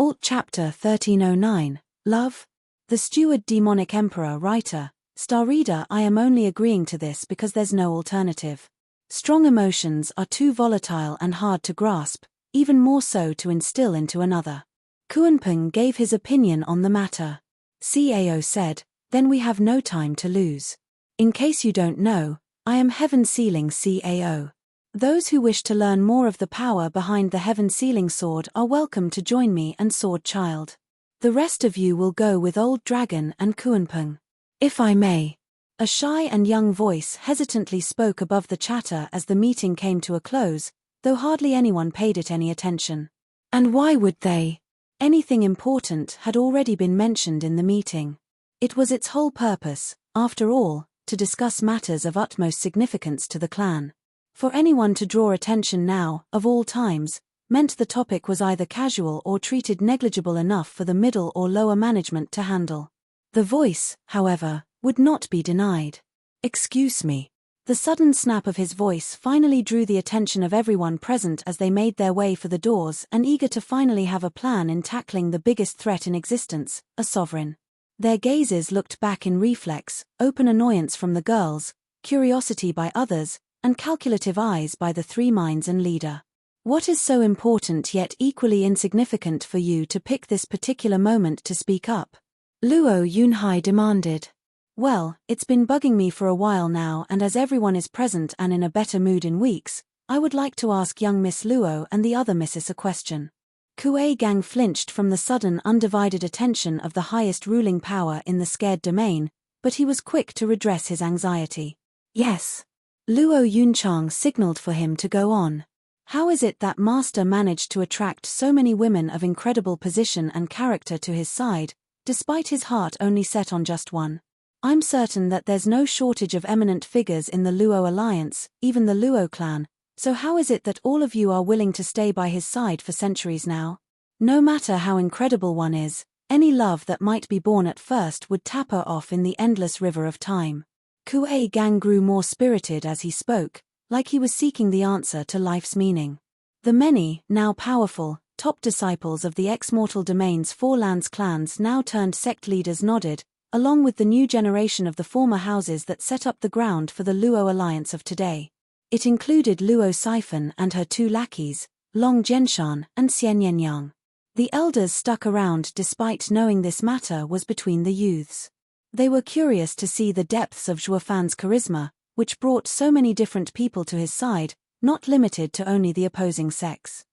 Alt Chapter 1309, Love? The Steward Demonic Emperor Writer, Star Reader. I am only agreeing to this because there's no alternative. Strong emotions are too volatile and hard to grasp, even more so to instill into another. Kuanping gave his opinion on the matter. Cao said, then we have no time to lose. In case you don't know, I am Heaven Sealing Cao. Those who wish to learn more of the power behind the Heaven Sealing Sword are welcome to join me and Sword Child. The rest of you will go with Old Dragon and Kuanping. If I may. A shy and young voice hesitantly spoke above the chatter as the meeting came to a close, though hardly anyone paid it any attention. And why would they? Anything important had already been mentioned in the meeting. It was its whole purpose, after all, to discuss matters of utmost significance to the clan. For anyone to draw attention now, of all times, meant the topic was either casual or treated negligible enough for the middle or lower management to handle. The voice, however, would not be denied. Excuse me. The sudden snap of his voice finally drew the attention of everyone present as they made their way for the doors and eager to finally have a plan in tackling the biggest threat in existence, a sovereign. Their gazes looked back in reflex, open annoyance from the girls, curiosity by others, and calculative eyes by the three minds and leader. What is so important yet equally insignificant for you to pick this particular moment to speak up? Luo Yunhai demanded. Well, it's been bugging me for a while now, and as everyone is present and in a better mood in weeks, I would like to ask young Miss Luo and the other misses a question. Kuei Gang flinched from the sudden undivided attention of the highest ruling power in the scared domain, but he was quick to redress his anxiety. Yes. Luo Yunchang signaled for him to go on. How is it that Master managed to attract so many women of incredible position and character to his side, despite his heart only set on just one? I'm certain that there's no shortage of eminent figures in the Luo alliance, even the Luo clan, so how is it that all of you are willing to stay by his side for centuries now? No matter how incredible one is, any love that might be born at first would taper off in the endless river of time. Kuei Gang grew more spirited as he spoke, like he was seeking the answer to life's meaning. The many, now powerful, top disciples of the ex-mortal domain's four lands clans now turned sect leaders nodded, along with the new generation of the former houses that set up the ground for the Luo alliance of today. It included Luo Siphon and her two lackeys, Long Zhenshan and Xian Yenyang. The elders stuck around despite knowing this matter was between the youths. They were curious to see the depths of Zhuofan's charisma, which brought so many different people to his side, not limited to only the opposing sex.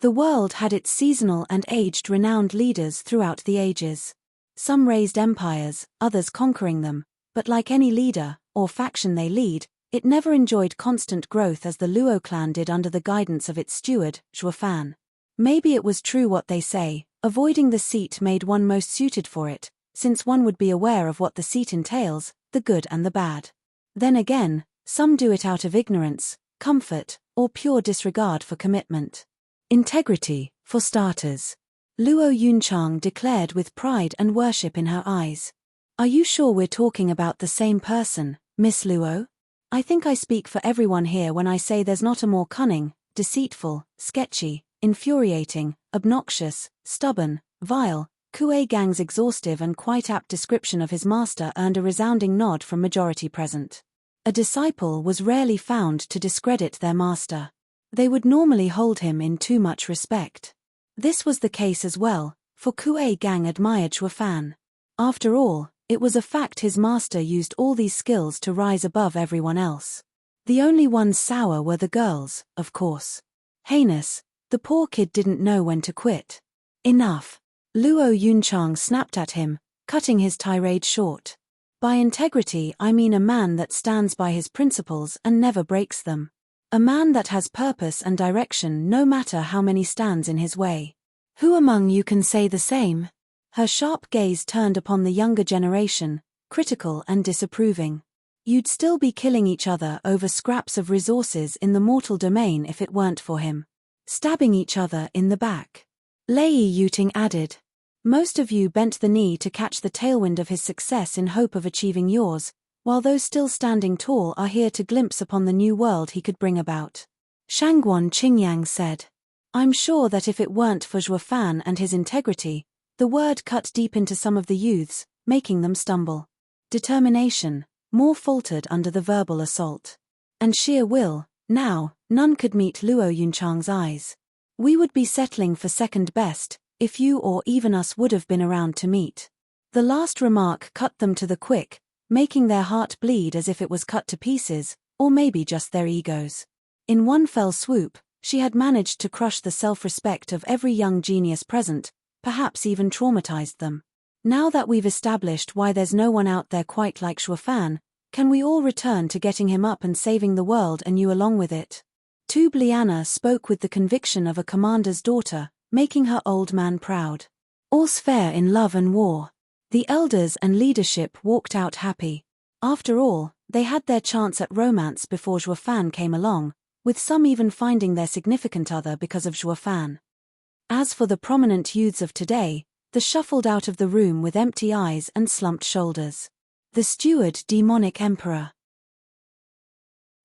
The world had its seasonal and aged renowned leaders throughout the ages. Some raised empires, others conquering them, but like any leader, or faction they lead, it never enjoyed constant growth as the Luo clan did under the guidance of its steward, Zhuofan. Maybe it was true what they say, avoiding the seat made one most suited for it, since one would be aware of what the seat entails, the good and the bad. Then again, some do it out of ignorance, comfort, or pure disregard for commitment. Integrity, for starters. Luo Yunchang declared with pride and worship in her eyes. Are you sure we're talking about the same person, Miss Luo? I think I speak for everyone here when I say there's not a more cunning, deceitful, sketchy, infuriating, obnoxious, stubborn, vile. Kuei Gang's exhaustive and quite apt description of his master earned a resounding nod from majority present. A disciple was rarely found to discredit their master. They would normally hold him in too much respect. This was the case as well, for Kuei Gang admired Zhuofan. After all, it was a fact his master used all these skills to rise above everyone else. The only ones sour were the girls, of course. Heinous, the poor kid didn't know when to quit. Enough. Luo Yunchang snapped at him, cutting his tirade short. By integrity I mean a man that stands by his principles and never breaks them. A man that has purpose and direction no matter how many stands in his way. Who among you can say the same? Her sharp gaze turned upon the younger generation, critical and disapproving. You'd still be killing each other over scraps of resources in the mortal domain if it weren't for him. Stabbing each other in the back. Lei Yuting added. Most of you bent the knee to catch the tailwind of his success in hope of achieving yours, while those still standing tall are here to glimpse upon the new world he could bring about. Shangguan Qingyang said. I'm sure that if it weren't for Zhuofan and his integrity, the word cut deep into some of the youths, making them stumble. Determination, more faltered under the verbal assault. And sheer will, now, none could meet Luo Yunchang's eyes. We would be settling for second best, if you or even us would have been around to meet. The last remark cut them to the quick, making their heart bleed as if it was cut to pieces, or maybe just their egos. In one fell swoop, she had managed to crush the self-respect of every young genius present, perhaps even traumatized them. Now that we've established why there's no one out there quite like Zhuofan, can we all return to getting him up and saving the world and you along with it? Tu Bliana spoke with the conviction of a commander's daughter, making her old man proud. All's fair in love and war. The elders and leadership walked out happy. After all, they had their chance at romance before Zhuofan came along, with some even finding their significant other because of Zhuofan. As for the prominent youths of today, they shuffled out of the room with empty eyes and slumped shoulders. The Steward Demonic Emperor.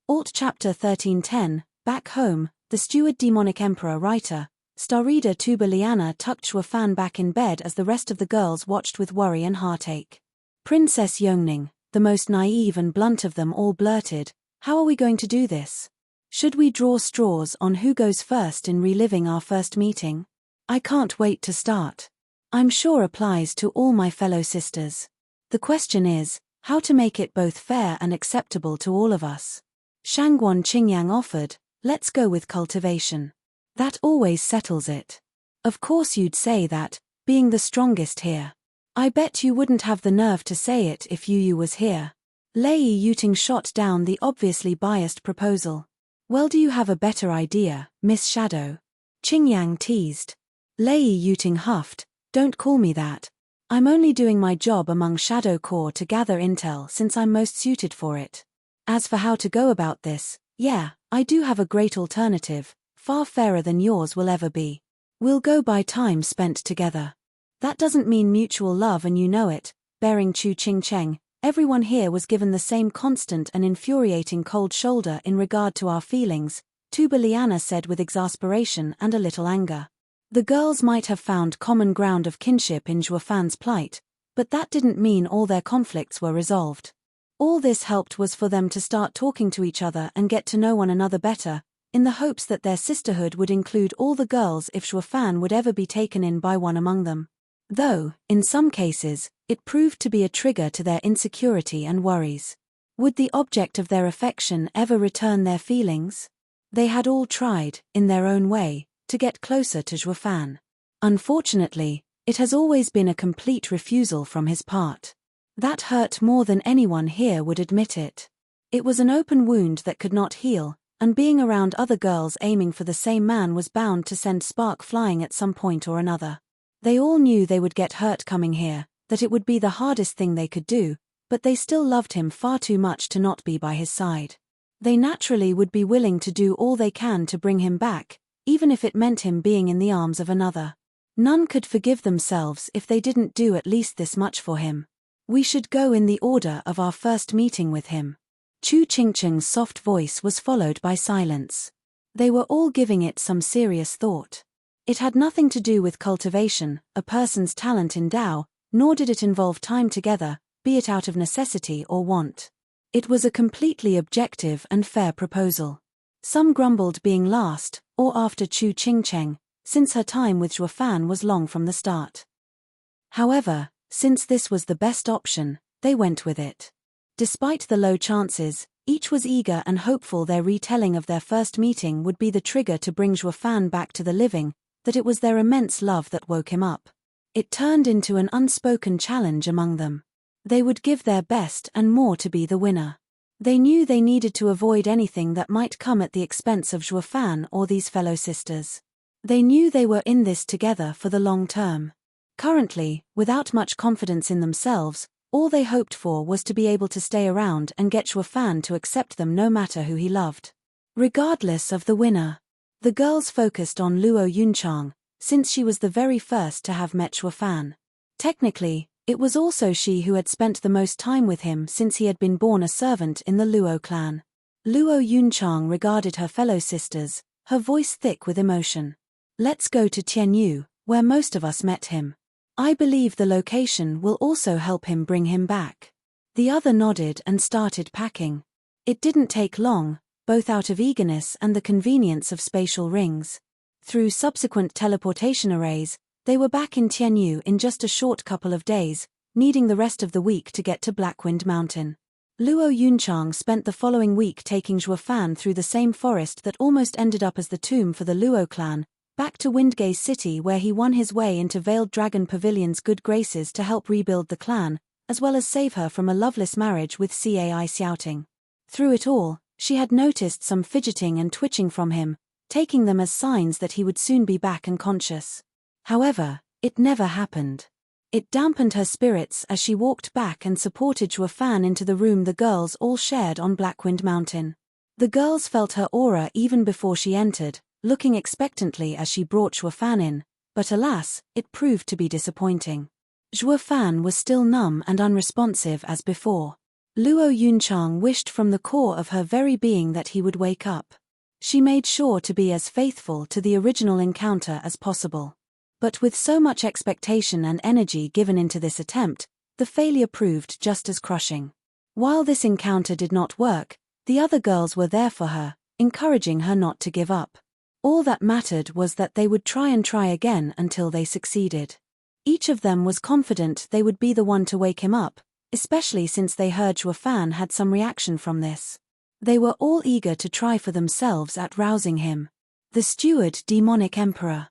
Alt Chapter 1310, Back Home, the Steward Demonic Emperor writer, star reader Tuba Liana tucked Zhuofan back in bed as the rest of the girls watched with worry and heartache. Princess Yongning, the most naive and blunt of them all, blurted, "How are we going to do this? Should we draw straws on who goes first in reliving our first meeting? I can't wait to start. I'm sure applies to all my fellow sisters. The question is, how to make it both fair and acceptable to all of us." Shangguan Qingyang offered, "Let's go with cultivation. That always settles it. Of course you'd say that, being the strongest here. I bet you wouldn't have the nerve to say it if Yu was here." Lei Yuting shot down the obviously biased proposal. "Well, do you have a better idea, Miss Shadow?" Qingyang teased. Lei Yuting huffed, "Don't call me that. I'm only doing my job among Shadow Corps to gather intel since I'm most suited for it. As for how to go about this, yeah, I do have a great alternative, far fairer than yours will ever be. We'll go by time spent together. That doesn't mean mutual love and you know it." Bearing Chu Qingcheng, everyone here was given the same constant and infuriating cold shoulder in regard to our feelings, Tuba Liana said with exasperation and a little anger. The girls might have found common ground of kinship in Zhuofan's plight, but that didn't mean all their conflicts were resolved. All this helped was for them to start talking to each other and get to know one another better, in the hopes that their sisterhood would include all the girls if Zhuofan would ever be taken in by one among them. Though, in some cases, it proved to be a trigger to their insecurity and worries. Would the object of their affection ever return their feelings? They had all tried, in their own way, to get closer to Zhuofan. Unfortunately, it has always been a complete refusal from his part. That hurt more than anyone here would admit it. It was an open wound that could not heal, and being around other girls aiming for the same man was bound to send spark flying at some point or another. They all knew they would get hurt coming here, that it would be the hardest thing they could do, but they still loved him far too much to not be by his side. They naturally would be willing to do all they can to bring him back, even if it meant him being in the arms of another. None could forgive themselves if they didn't do at least this much for him. "We should go in the order of our first meeting with him." Chu Qingcheng's soft voice was followed by silence. They were all giving it some serious thought. It had nothing to do with cultivation, a person's talent in Tao, nor did it involve time together, be it out of necessity or want. It was a completely objective and fair proposal. Some grumbled being last, or after Chu Qingcheng, since her time with Zhuofan was long from the start. However, since this was the best option, they went with it. Despite the low chances, each was eager and hopeful their retelling of their first meeting would be the trigger to bring Zhuofan back to the living, that it was their immense love that woke him up. It turned into an unspoken challenge among them. They would give their best and more to be the winner. They knew they needed to avoid anything that might come at the expense of Zhuofan or these fellow sisters. They knew they were in this together for the long term. Currently, without much confidence in themselves, all they hoped for was to be able to stay around and get Zhuofan to accept them no matter who he loved. Regardless of the winner. The girls focused on Luo Yunchang, since she was the very first to have met Zhuofan. Technically, it was also she who had spent the most time with him since he had been born a servant in the Luo clan. Luo Yunchang regarded her fellow sisters, her voice thick with emotion. Let's go to Tianyu, where most of us met him. I believe the location will also help him bring him back. The other nodded and started packing. It didn't take long, both out of eagerness and the convenience of spatial rings. Through subsequent teleportation arrays, they were back in Tianyu in just a short couple of days, needing the rest of the week to get to Blackwind Mountain. Luo Yunchang spent the following week taking Zhuo Fan through the same forest that almost ended up as the tomb for the Luo clan, back to Windgaze City where he won his way into Veiled Dragon Pavilion's good graces to help rebuild the clan, as well as save her from a loveless marriage with Cai Xiaoting. Through it all, she had noticed some fidgeting and twitching from him, taking them as signs that he would soon be back and conscious. However, it never happened. It dampened her spirits as she walked back and supported Zhuo Fan into the room the girls all shared on Blackwind Mountain. The girls felt her aura even before she entered, looking expectantly as she brought Zhuo Fan in, but alas, it proved to be disappointing. Zhuo Fan was still numb and unresponsive as before. Luo Yunchang wished from the core of her very being that he would wake up. She made sure to be as faithful to the original encounter as possible. But with so much expectation and energy given into this attempt, the failure proved just as crushing. While this encounter did not work, the other girls were there for her, encouraging her not to give up. All that mattered was that they would try again until they succeeded. Each of them was confident they would be the one to wake him up, especially since they heard Zhuo Fan had some reaction from this. They were all eager to try for themselves at rousing him. The Steward Demonic Emperor.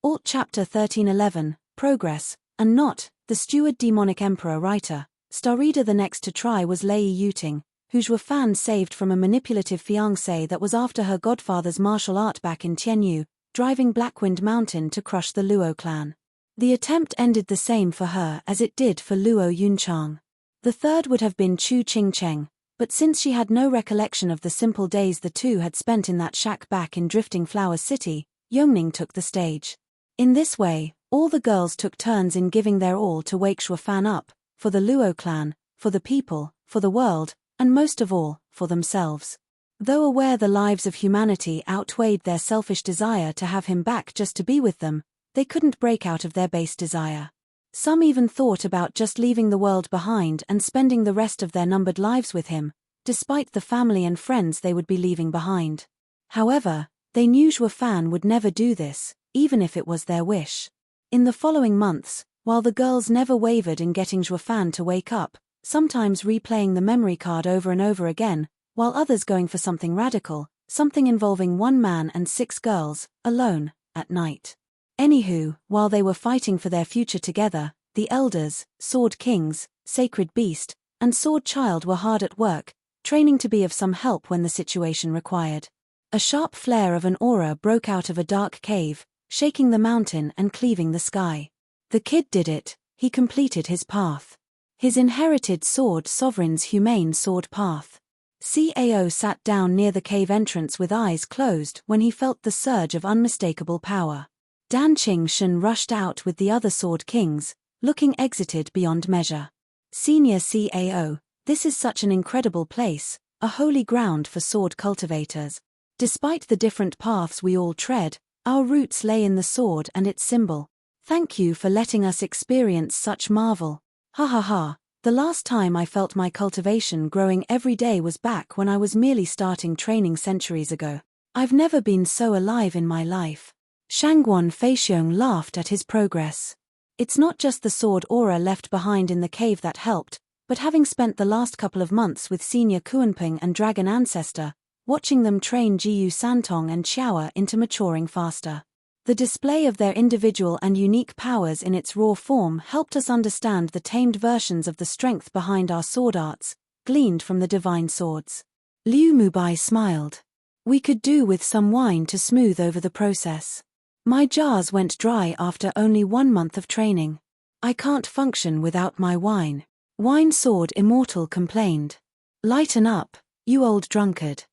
Alt Chapter 1311, Progress, and Not, the Steward Demonic Emperor writer, star reader. The next to try was Lei Yuting, who Zhuo Fan saved from a manipulative fiancé that was after her godfather's martial art back in Tianyu, driving Blackwind Mountain to crush the Luo clan. The attempt ended the same for her as it did for Luo Yunchang. The third would have been Chu Qingcheng, but since she had no recollection of the simple days the two had spent in that shack back in Drifting Flower City, Yongning took the stage. In this way, all the girls took turns in giving their all to wake Zhuo Fan up, for the Luo clan, for the people, for the world, and most of all, for themselves. Though aware the lives of humanity outweighed their selfish desire to have him back just to be with them, they couldn't break out of their base desire. Some even thought about just leaving the world behind and spending the rest of their numbered lives with him, despite the family and friends they would be leaving behind. However, they knew Zhuo Fan would never do this, even if it was their wish. In the following months, while the girls never wavered in getting Zhuo Fan to wake up, sometimes replaying the memory card over and over again, while others going for something radical, something involving one man and 6 girls, alone, at night. Anywho, while they were fighting for their future together, the elders, Sword Kings, Sacred Beast, and Sword Child were hard at work, training to be of some help when the situation required. A sharp flare of an aura broke out of a dark cave, shaking the mountain and cleaving the sky. The kid did it, he completed his path. His inherited sword sovereign's humane sword path. Cao sat down near the cave entrance with eyes closed when he felt the surge of unmistakable power. Dan Qing rushed out with the other Sword Kings, looking exited beyond measure. Senior Cao, this is such an incredible place, a holy ground for sword cultivators. Despite the different paths we all tread, our roots lay in the sword and its symbol. Thank you for letting us experience such marvel. Ha ha ha, the last time I felt my cultivation growing every day was back when I was merely starting training centuries ago. I've never been so alive in my life. Shangguan Feixiong laughed at his progress. It's not just the sword aura left behind in the cave that helped, but having spent the last couple of months with Senior Kuanping and Dragon Ancestor, watching them train Jiyu Santong and Xiaoa into maturing faster. The display of their individual and unique powers in its raw form helped us understand the tamed versions of the strength behind our sword arts, gleaned from the divine swords. Liu Mubai smiled. We could do with some wine to smooth over the process. My jars went dry after only 1 month of training. I can't function without my wine. Wine Sword Immortal complained. Lighten up, you old drunkard.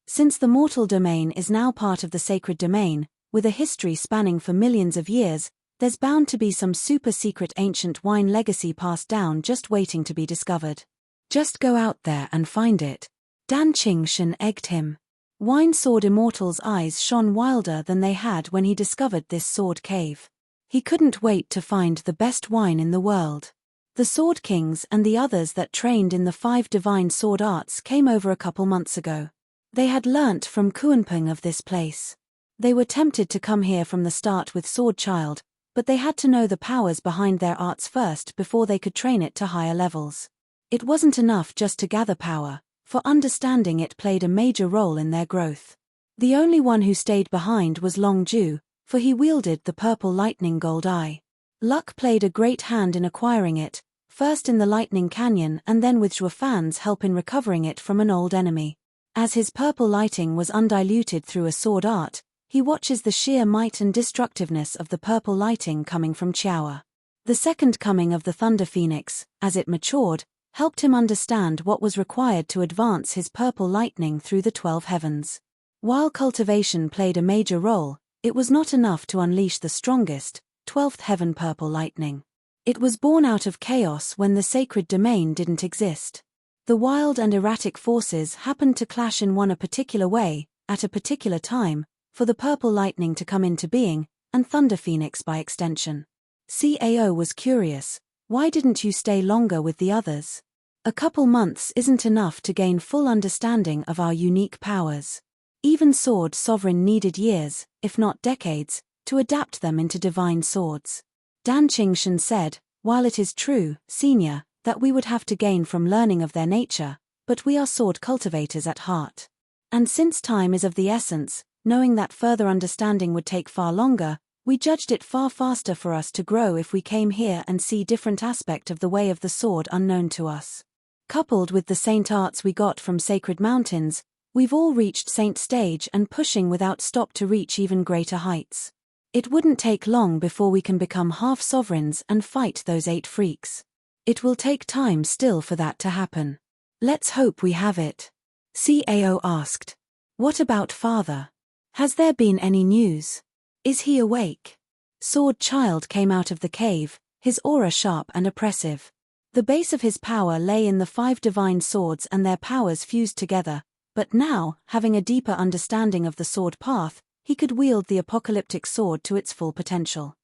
Since the mortal domain is now part of the sacred domain, with a history spanning for millions of years, there's bound to be some super-secret ancient wine legacy passed down just waiting to be discovered. Just go out there and find it. Dan Qing egged him. Wine Sword Immortal's eyes shone wilder than they had when he discovered this sword cave. He couldn't wait to find the best wine in the world. The Sword Kings and the others that trained in the 5 divine sword arts came over a couple months ago. They had learnt from Kuanping of this place. They were tempted to come here from the start with Sword Child, but they had to know the powers behind their arts first before they could train it to higher levels. It wasn't enough just to gather power, for understanding it played a major role in their growth. The only one who stayed behind was Long Ju, for he wielded the purple lightning gold eye. Luck played a great hand in acquiring it, first in the Lightning Canyon and then with Zhuofan's help in recovering it from an old enemy. As his purple lighting was undiluted through a sword art, he watches the sheer might and destructiveness of the purple lighting coming from Qiaowa. The second coming of the Thunder Phoenix, as it matured, helped him understand what was required to advance his purple lightning through the 12 heavens. While cultivation played a major role, it was not enough to unleash the strongest, 12th heaven purple lightning. It was born out of chaos when the sacred domain didn't exist. The wild and erratic forces happened to clash in a particular way, at a particular time, for the purple lightning to come into being, and Thunder Phoenix by extension. Cao was curious, why didn't you stay longer with the others? A couple months isn't enough to gain full understanding of our unique powers. Even Sword Sovereign needed years, if not decades, to adapt them into divine swords. Dan Qingshan said, while it is true, Senior, that we would have to gain from learning of their nature, but we are sword cultivators at heart. And since time is of the essence, knowing that further understanding would take far longer, we judged it far faster for us to grow if we came here and see different aspect of the way of the sword unknown to us. Coupled with the saint arts we got from sacred mountains, we've all reached saint stage and pushing without stop to reach even greater heights. It wouldn't take long before we can become half sovereigns and fight those 8 freaks. It will take time still for that to happen. Let's hope we have it. Cao asked. What about father? Has there been any news? Is he awake? Sword Child came out of the cave, his aura sharp and oppressive. The base of his power lay in the 5 divine swords and their powers fused together, but now, having a deeper understanding of the sword path, he could wield the apocalyptic sword to its full potential.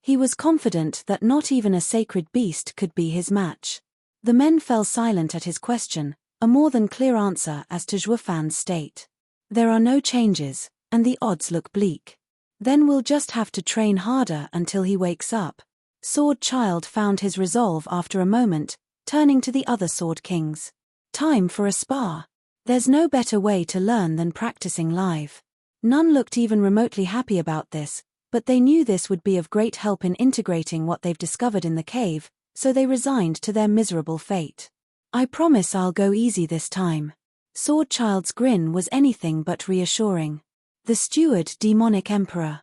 He was confident that not even a sacred beast could be his match. The men fell silent at his question, a more than clear answer as to Zhuofan's state. There are no changes, and the odds look bleak. Then we'll just have to train harder until he wakes up. Sword Child found his resolve after a moment, turning to the other Sword Kings. Time for a spar. There's no better way to learn than practicing live. None looked even remotely happy about this, but they knew this would be of great help in integrating what they've discovered in the cave, so they resigned to their miserable fate. I promise I'll go easy this time. Sword Child's grin was anything but reassuring. The Steward Demonic Emperor.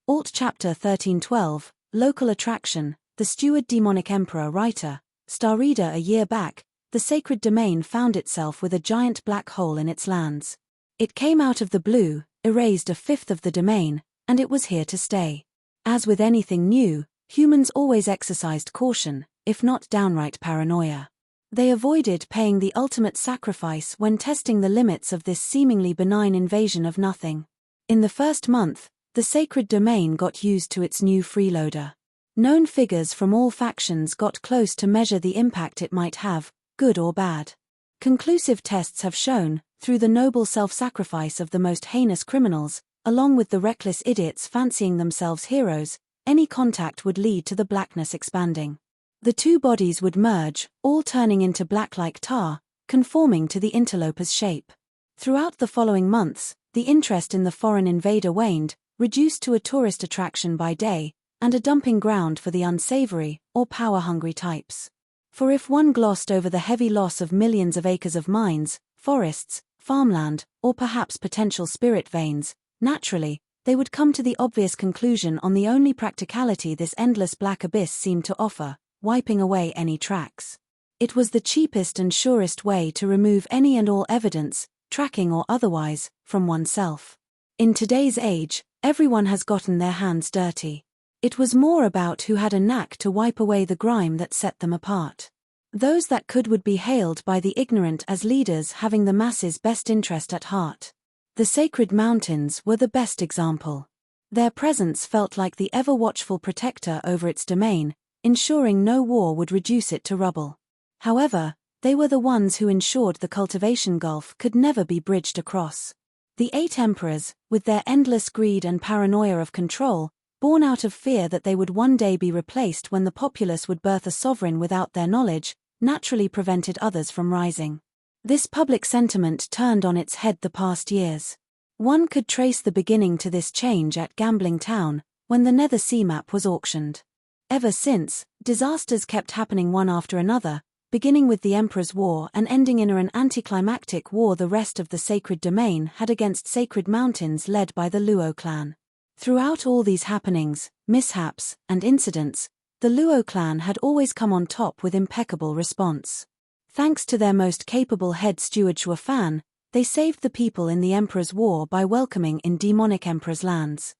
Alt Chapter 1312, Local Attraction, The Steward Demonic Emperor Writer, Star Reader. A year back, the sacred domain found itself with a giant black hole in its lands. It came out of the blue, erased a 5th of the domain, and it was here to stay. As with anything new, humans always exercised caution, if not downright paranoia. They avoided paying the ultimate sacrifice when testing the limits of this seemingly benign invasion of nothing. In the first month, the sacred domain got used to its new freeloader. Known figures from all factions got close to measure the impact it might have, good or bad. Conclusive tests have shown, through the noble self-sacrifice of the most heinous criminals, along with the reckless idiots fancying themselves heroes, any contact would lead to the blackness expanding. The 2 bodies would merge, all turning into black like tar, conforming to the interloper's shape. Throughout the following months, the interest in the foreign invader waned, reduced to a tourist attraction by day, and a dumping ground for the unsavory, or power-hungry types. For if one glossed over the heavy loss of millions of acres of mines, forests, farmland, or perhaps potential spirit veins, naturally, they would come to the obvious conclusion on the only practicality this endless black abyss seemed to offer: wiping away any tracks. It was the cheapest and surest way to remove any and all evidence, tracking or otherwise, from oneself. In today's age, everyone has gotten their hands dirty. It was more about who had a knack to wipe away the grime that set them apart. Those that could would be hailed by the ignorant as leaders having the masses' best interest at heart. The sacred mountains were the best example. Their presence felt like the ever-watchful protector over its domain, ensuring no war would reduce it to rubble. However, they were the ones who ensured the cultivation gulf could never be bridged across. The 8 emperors, with their endless greed and paranoia of control, born out of fear that they would one day be replaced when the populace would birth a sovereign without their knowledge, naturally prevented others from rising. This public sentiment turned on its head the past years. One could trace the beginning to this change at Gambling Town, when the Nether Sea map was auctioned. Ever since, disasters kept happening one after another, beginning with the Emperor's War and ending in an anticlimactic war the rest of the sacred domain had against sacred mountains led by the Luo clan. Throughout all these happenings, mishaps, and incidents, the Luo clan had always come on top with impeccable response. Thanks to their most capable head steward Shuafan, they saved the people in the Emperor's War by welcoming in demonic Emperor's lands.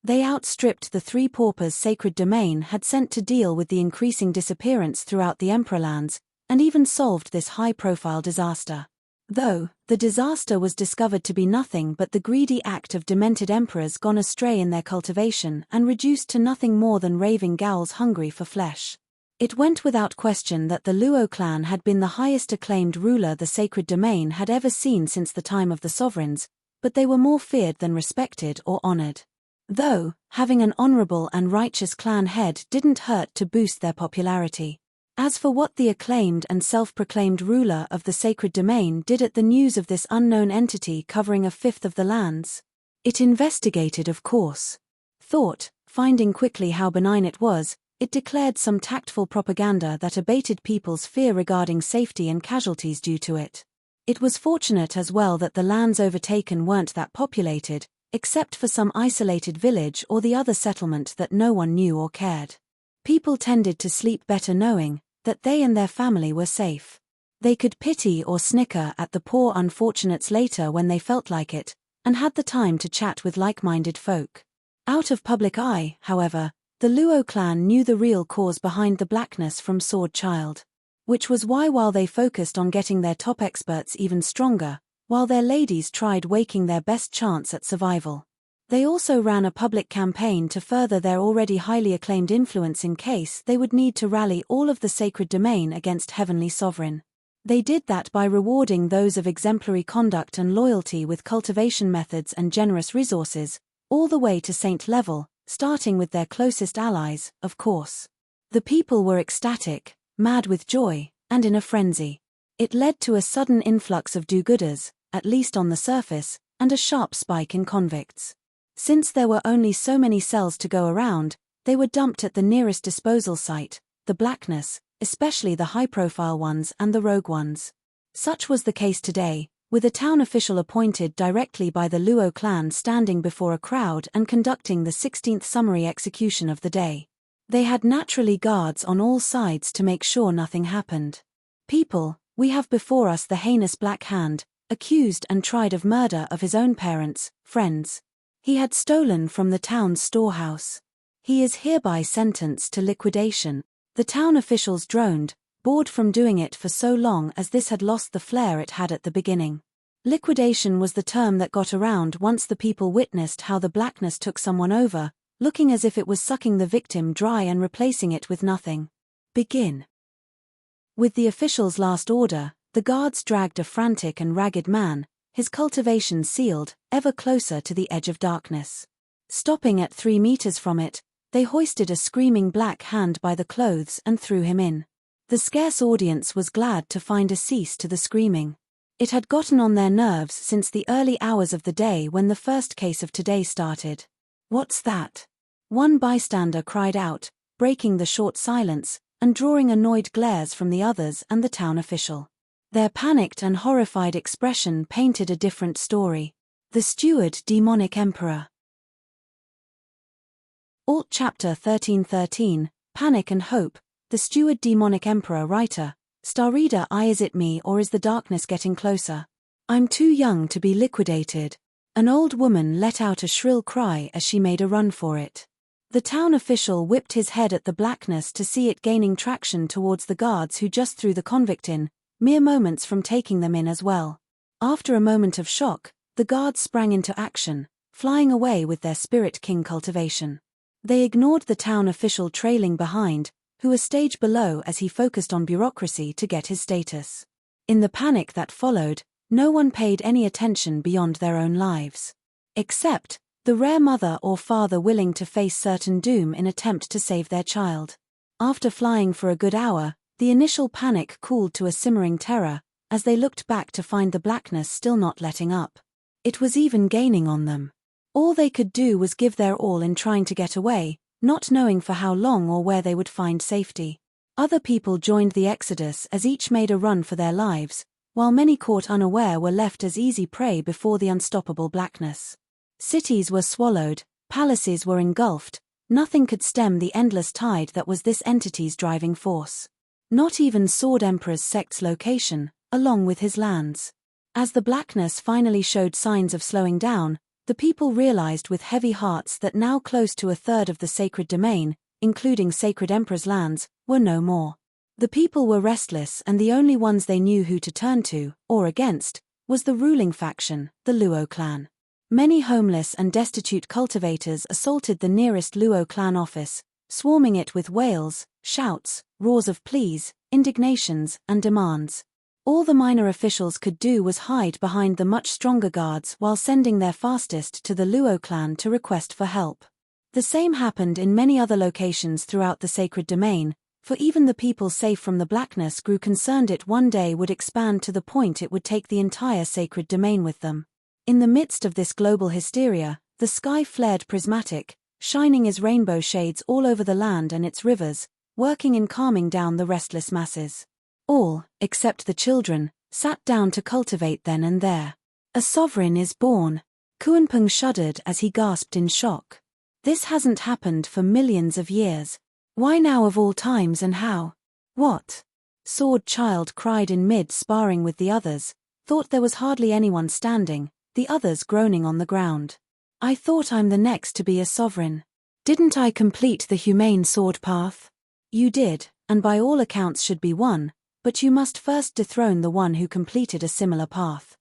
They outstripped the 3 paupers sacred domain had sent to deal with the increasing disappearance throughout the Emperor lands, and even solved this high-profile disaster. Though, the disaster was discovered to be nothing but the greedy act of demented emperors gone astray in their cultivation and reduced to nothing more than raving ghouls hungry for flesh. It went without question that the Luo clan had been the highest acclaimed ruler the sacred domain had ever seen since the time of the sovereigns, but they were more feared than respected or honored. Though, having an honorable and righteous clan head didn't hurt to boost their popularity. As for what the acclaimed and self-proclaimed ruler of the sacred domain did at the news of this unknown entity covering 1/5 of the lands, it investigated, of course. Finding quickly how benign it was, it declared some tactful propaganda that abated people's fear regarding safety and casualties due to it. It was fortunate as well that the lands overtaken weren't that populated, except for some isolated village or the other settlement that no one knew or cared. People tended to sleep better knowing that they and their family were safe. They could pity or snicker at the poor unfortunates later when they felt like it, and had the time to chat with like-minded folk. Out of public eye, however, the Luo clan knew the real cause behind the blackness from Sword Child. Which was why while they focused on getting their top experts even stronger, while their ladies tried waking their best chance at survival. They also ran a public campaign to further their already highly acclaimed influence in case they would need to rally all of the sacred domain against Heavenly Sovereign. They did that by rewarding those of exemplary conduct and loyalty with cultivation methods and generous resources, all the way to saint level, starting with their closest allies, of course. The people were ecstatic, mad with joy, and in a frenzy. It led to a sudden influx of do-gooders, at least on the surface, and a sharp spike in convicts. Since there were only so many cells to go around, they were dumped at the nearest disposal site, the blackness, especially the high-profile ones and the rogue ones. Such was the case today, with a town official appointed directly by the Luo clan standing before a crowd and conducting the 16th summary execution of the day. They had naturally guards on all sides to make sure nothing happened. People, we have before us the heinous Black Hand, accused and tried of murder of his own parents, friends. He had stolen from the town's storehouse. He is hereby sentenced to liquidation. The town officials droned, bored from doing it for so long as this had lost the flair it had at the beginning. Liquidation was the term that got around once the people witnessed how the blackness took someone over, looking as if it was sucking the victim dry and replacing it with nothing. Begin. With the official's last order, the guards dragged a frantic and ragged man, his cultivation sealed, ever closer to the edge of darkness. Stopping at 3 meters from it, they hoisted a screaming Black Hand by the clothes and threw him in. The scarce audience was glad to find a cease to the screaming. It had gotten on their nerves since the early hours of the day when the first case of today started. "What's that?" one bystander cried out, breaking the short silence, and drawing annoyed glares from the others and the town official. Their panicked and horrified expression painted a different story. The Steward Demonic Emperor. Alt Chapter 1313, Panic and Hope, The Steward Demonic Emperor. Writer, Star Reader. Is it me or is the darkness getting closer? I'm too young to be liquidated. An old woman let out a shrill cry as she made a run for it. The town official whipped his head at the blackness to see it gaining traction towards the guards who just threw the convict in, mere moments from taking them in as well. After a moment of shock, the guards sprang into action, flying away with their Spirit King cultivation. They ignored the town official trailing behind, who was a stage below as he focused on bureaucracy to get his status. In the panic that followed, no one paid any attention beyond their own lives. Except the rare mother or father willing to face certain doom in attempt to save their child. After flying for a good hour, the initial panic cooled to a simmering terror, as they looked back to find the blackness still not letting up. It was even gaining on them. All they could do was give their all in trying to get away, not knowing for how long or where they would find safety. Other people joined the exodus as each made a run for their lives, while many caught unaware were left as easy prey before the unstoppable blackness. Cities were swallowed, palaces were engulfed, nothing could stem the endless tide that was this entity's driving force. Not even Sword Emperor's sect's location, along with his lands. As the blackness finally showed signs of slowing down, the people realized with heavy hearts that now close to a third of the sacred domain, including Sacred Emperor's lands, were no more. The people were restless and the only ones they knew who to turn to, or against, was the ruling faction, the Luo clan. Many homeless and destitute cultivators assaulted the nearest Luo clan office, swarming it with wails, shouts, roars of pleas, indignations, and demands. All the minor officials could do was hide behind the much stronger guards while sending their fastest to the Luo clan to request for help. The same happened in many other locations throughout the sacred domain, for even the people safe from the blackness grew concerned it one day would expand to the point it would take the entire sacred domain with them. In the midst of this global hysteria, the sky flared prismatic, shining as rainbow shades all over the land and its rivers, working in calming down the restless masses. All, except the children, sat down to cultivate then and there. A sovereign is born. Kuanpeng shuddered as he gasped in shock. This hasn't happened for millions of years. Why now of all times and how? What? Sword Child cried in mid-sparring with the others, thought there was hardly anyone standing, the others groaning on the ground. I thought I'm the next to be a sovereign. Didn't I complete the humane sword path? You did, and by all accounts should be one, but you must first dethrone the one who completed a similar path.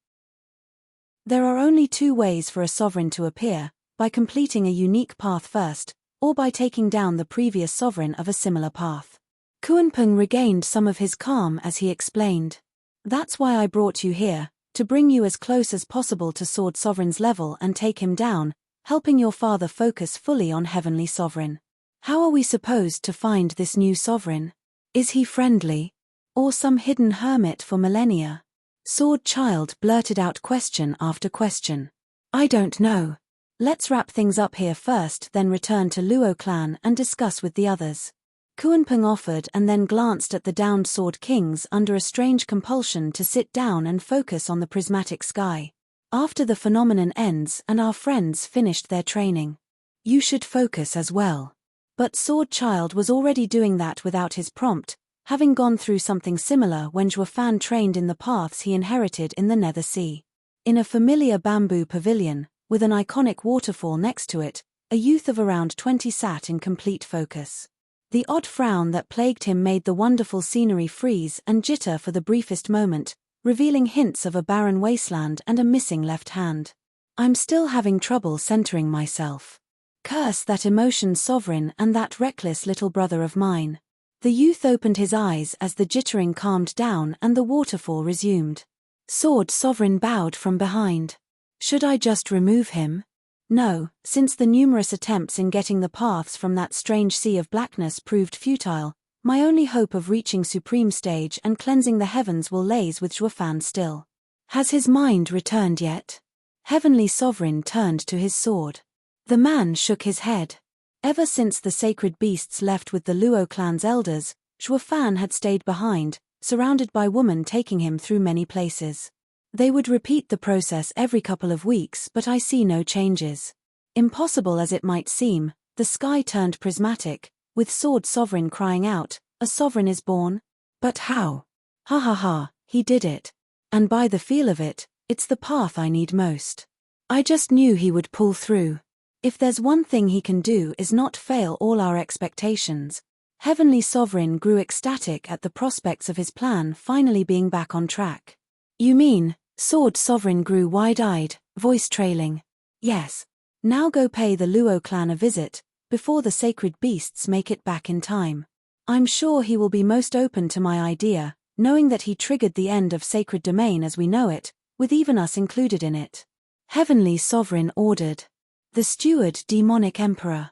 There are only two ways for a sovereign to appear, by completing a unique path first, or by taking down the previous sovereign of a similar path. Kuanpeng regained some of his calm as he explained. That's why I brought you here, to bring you as close as possible to Sword Sovereign's level and take him down, helping your father focus fully on Heavenly Sovereign. How are we supposed to find this new sovereign? Is he friendly? Or some hidden hermit for millennia? Sword Child blurted out question after question. I don't know. Let's wrap things up here first, then return to Luo clan and discuss with the others. Kuanpeng offered and then glanced at the downed Sword Kings under a strange compulsion to sit down and focus on the prismatic sky. After the phenomenon ends and our friends finished their training. You should focus as well. But Sword Child was already doing that without his prompt, having gone through something similar when Zhuofan trained in the paths he inherited in the Nether Sea. In a familiar bamboo pavilion, with an iconic waterfall next to it, a youth of around 20 sat in complete focus. The odd frown that plagued him made the wonderful scenery freeze and jitter for the briefest moment, revealing hints of a barren wasteland and a missing left hand. I'm still having trouble centering myself. Curse that emotion sovereign and that reckless little brother of mine. The youth opened his eyes as the jittering calmed down and the waterfall resumed. Sword Sovereign bowed from behind. Should I just remove him? No, since the numerous attempts in getting the paths from that strange sea of blackness proved futile, my only hope of reaching supreme stage and cleansing the heavens will lays with Zhuofan still. Has his mind returned yet? Heavenly Sovereign turned to his sword. The man shook his head. Ever since the sacred beasts left with the Luo clan's elders, Zhuofan had stayed behind, surrounded by women taking him through many places. They would repeat the process every couple of weeks, but I see no changes. Impossible as it might seem, the sky turned prismatic, with Sword Sovereign crying out, "A sovereign is born? But how? Ha ha ha, he did it. And by the feel of it, it's the path I need most. I just knew he would pull through. If there's one thing he can do is not fail all our expectations. Heavenly Sovereign grew ecstatic at the prospects of his plan finally being back on track. You mean, Sword Sovereign grew wide-eyed, voice trailing. Yes. Now go pay the Luo clan a visit, before the sacred beasts make it back in time. I'm sure he will be most open to my idea, knowing that he triggered the end of sacred domain as we know it, with even us included in it. Heavenly Sovereign ordered. The Steward Demonic Emperor.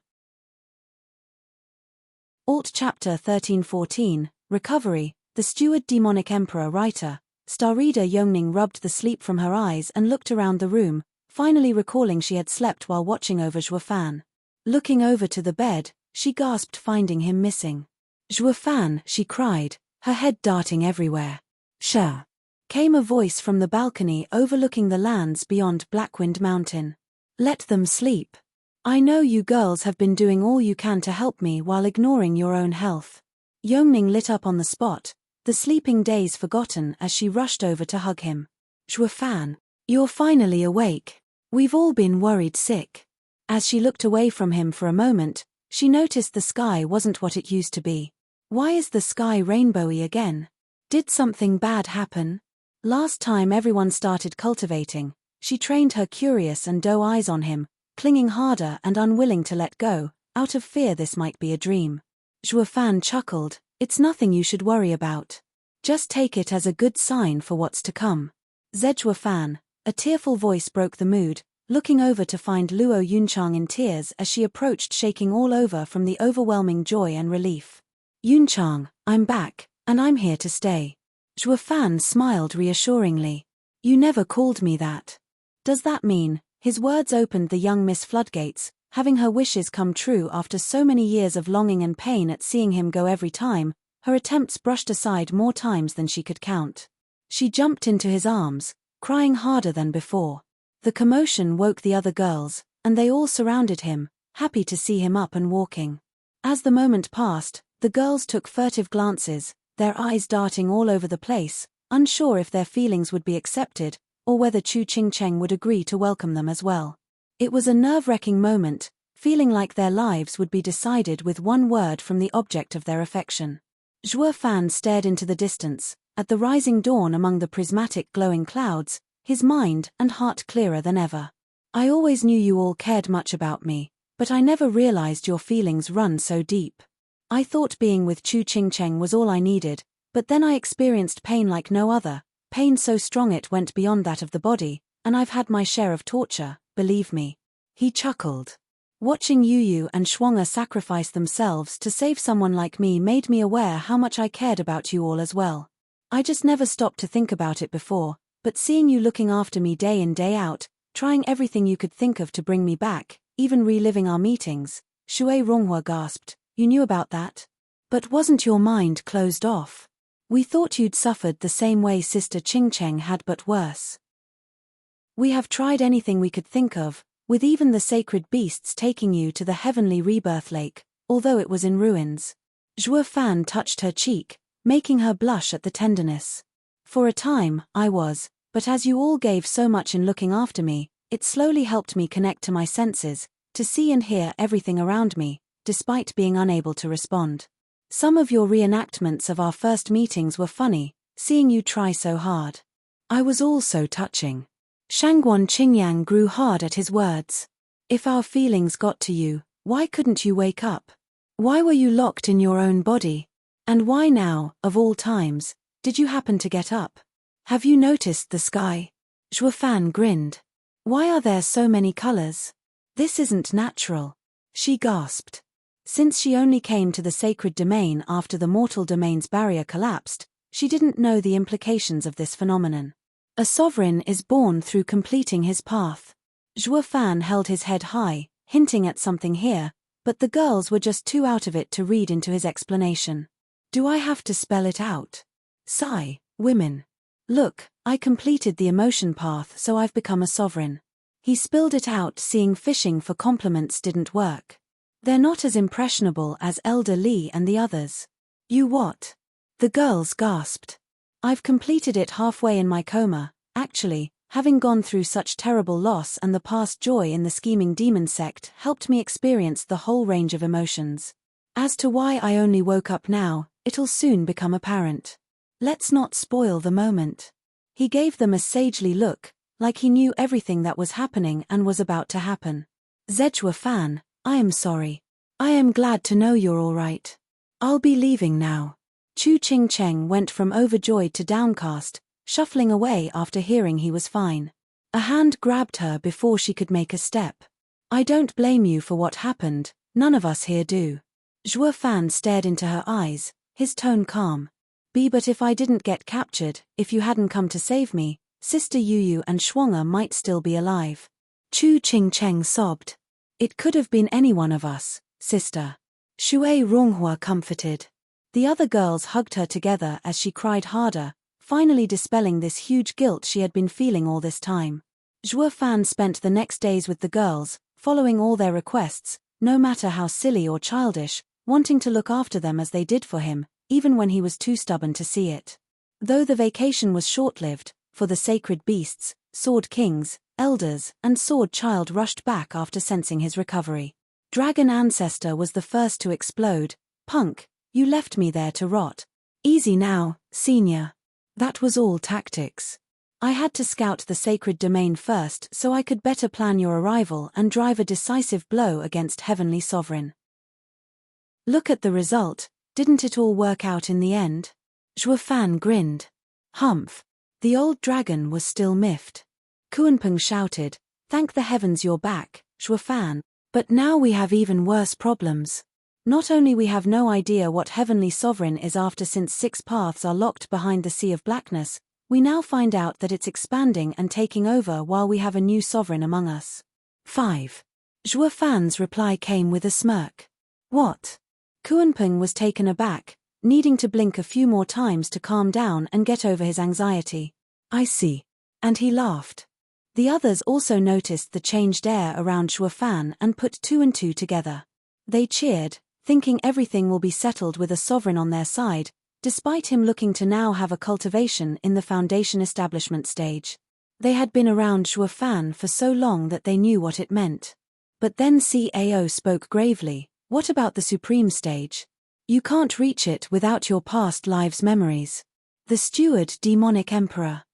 Alt Chapter 1314, Recovery, The Steward Demonic Emperor Writer. Star reader Yongning rubbed the sleep from her eyes and looked around the room, finally recalling she had slept while watching over Zhuofan. Looking over to the bed, she gasped finding him missing. Zhuofan, she cried, her head darting everywhere. Sha! Came a voice from the balcony overlooking the lands beyond Blackwind Mountain. Let them sleep. I know you girls have been doing all you can to help me while ignoring your own health. Yongning lit up on the spot, the sleeping days forgotten as she rushed over to hug him. Zhuofan, you're finally awake. We've all been worried sick. As she looked away from him for a moment, she noticed the sky wasn't what it used to be. Why is the sky rainbowy again? Did something bad happen? Last time everyone started cultivating, she trained her curious and doe eyes on him, clinging harder and unwilling to let go, out of fear this might be a dream. Zhuofan chuckled, it's nothing you should worry about. Just take it as a good sign for what's to come. Zhuofan, a tearful voice broke the mood, looking over to find Luo Yunchang in tears as she approached shaking all over from the overwhelming joy and relief. Yunchang, I'm back, and I'm here to stay. Zhuofan smiled reassuringly. You never called me that. Does that mean? His words opened the young Miss floodgates, having her wishes come true after so many years of longing and pain at seeing him go every time, her attempts brushed aside more times than she could count. She jumped into his arms, crying harder than before. The commotion woke the other girls, and they all surrounded him, happy to see him up and walking. As the moment passed, the girls took furtive glances, their eyes darting all over the place, unsure if their feelings would be accepted, or whether Chu Qingcheng would agree to welcome them as well. It was a nerve-wracking moment, feeling like their lives would be decided with one word from the object of their affection. Zhuofan stared into the distance, at the rising dawn among the prismatic glowing clouds, his mind and heart clearer than ever. I always knew you all cared much about me, but I never realized your feelings run so deep. I thought being with Chu Qingcheng was all I needed, but then I experienced pain like no other, pain so strong it went beyond that of the body, and I've had my share of torture, believe me. He chuckled. Watching Yu and Shuanga sacrifice themselves to save someone like me made me aware how much I cared about you all as well. I just never stopped to think about it before, but seeing you looking after me day in day out, trying everything you could think of to bring me back, even reliving our meetings, Shui Ronghua gasped, you knew about that? But wasn't your mind closed off? We thought you'd suffered the same way Sister Qingcheng had, but worse. We have tried anything we could think of, with even the sacred beasts taking you to the heavenly rebirth lake, although it was in ruins. Zhuofan touched her cheek, making her blush at the tenderness. For a time, I was, but as you all gave so much in looking after me, it slowly helped me connect to my senses, to see and hear everything around me, despite being unable to respond. Some of your reenactments of our first meetings were funny, seeing you try so hard. I was all so touching. Shangguan Qingyang grew hard at his words. If our feelings got to you, why couldn't you wake up? Why were you locked in your own body? And why now, of all times, did you happen to get up? Have you noticed the sky? Zhuofan grinned. Why are there so many colors? This isn't natural. She gasped. Since she only came to the sacred domain after the mortal domain's barrier collapsed, she didn't know the implications of this phenomenon. A sovereign is born through completing his path. Zhuofan held his head high, hinting at something here, but the girls were just too out of it to read into his explanation. Do I have to spell it out? Sigh, women. Look, I completed the emotion path, so I've become a sovereign. He spilled it out, seeing fishing for compliments didn't work. They're not as impressionable as Elder Li and the others. You what? The girls gasped. I've completed it halfway in my coma, actually, Having gone through such terrible loss and the past joy in the scheming demon sect helped me experience the whole range of emotions. As to why I only woke up now, it'll soon become apparent. Let's not spoil the moment. He gave them a sagely look, like he knew everything that was happening and was about to happen. Zejua Fan, I am sorry. I am glad to know you're all right. I'll be leaving now. Chu Ching Cheng went from overjoyed to downcast, shuffling away after hearing he was fine. A hand grabbed her before she could make a step. I don't blame you for what happened, none of us here do. Zhua Fan stared into her eyes, his tone calm. But if I didn't get captured, if you hadn't come to save me, Sister Yu and Shuanga might still be alive. Chu Ching Cheng sobbed. It could have been any one of us, sister. Shui Ronghua comforted. The other girls hugged her together as she cried harder, finally dispelling this huge guilt she had been feeling all this time. Zhua Fan spent the next days with the girls, following all their requests, no matter how silly or childish, wanting to look after them as they did for him, even when he was too stubborn to see it. Though the vacation was short-lived, for the sacred beasts, sword kings, elders, and sword child rushed back after sensing his recovery. Dragon Ancestor was the first to explode. Punk, you left me there to rot. Easy now, senior. That was all tactics. I had to scout the sacred domain first so I could better plan your arrival and drive a decisive blow against Heavenly Sovereign. Look at the result, didn't it all work out in the end? Zhua Fan grinned. Humph. The old dragon was still miffed. Kuanpeng shouted, thank the heavens you're back, Zhua Fan. But now we have even worse problems. Not only we have no idea what Heavenly Sovereign is after since 6 paths are locked behind the Sea of Blackness, we now find out that it's expanding and taking over while we have a new sovereign among us. 5. Zhua Fan's reply came with a smirk. What? Kuanpeng was taken aback, needing to blink a few more times to calm down and get over his anxiety. I see. And he laughed. The others also noticed the changed air around Zhua Fan and put 2 and 2 together. They cheered, thinking everything will be settled with a sovereign on their side, despite him looking to now have a cultivation in the foundation establishment stage. They had been around Zhua Fan for so long that they knew what it meant. But then CAO spoke gravely, what about the supreme stage? You can't reach it without your past lives' memories. The Steward Demonic Emperor.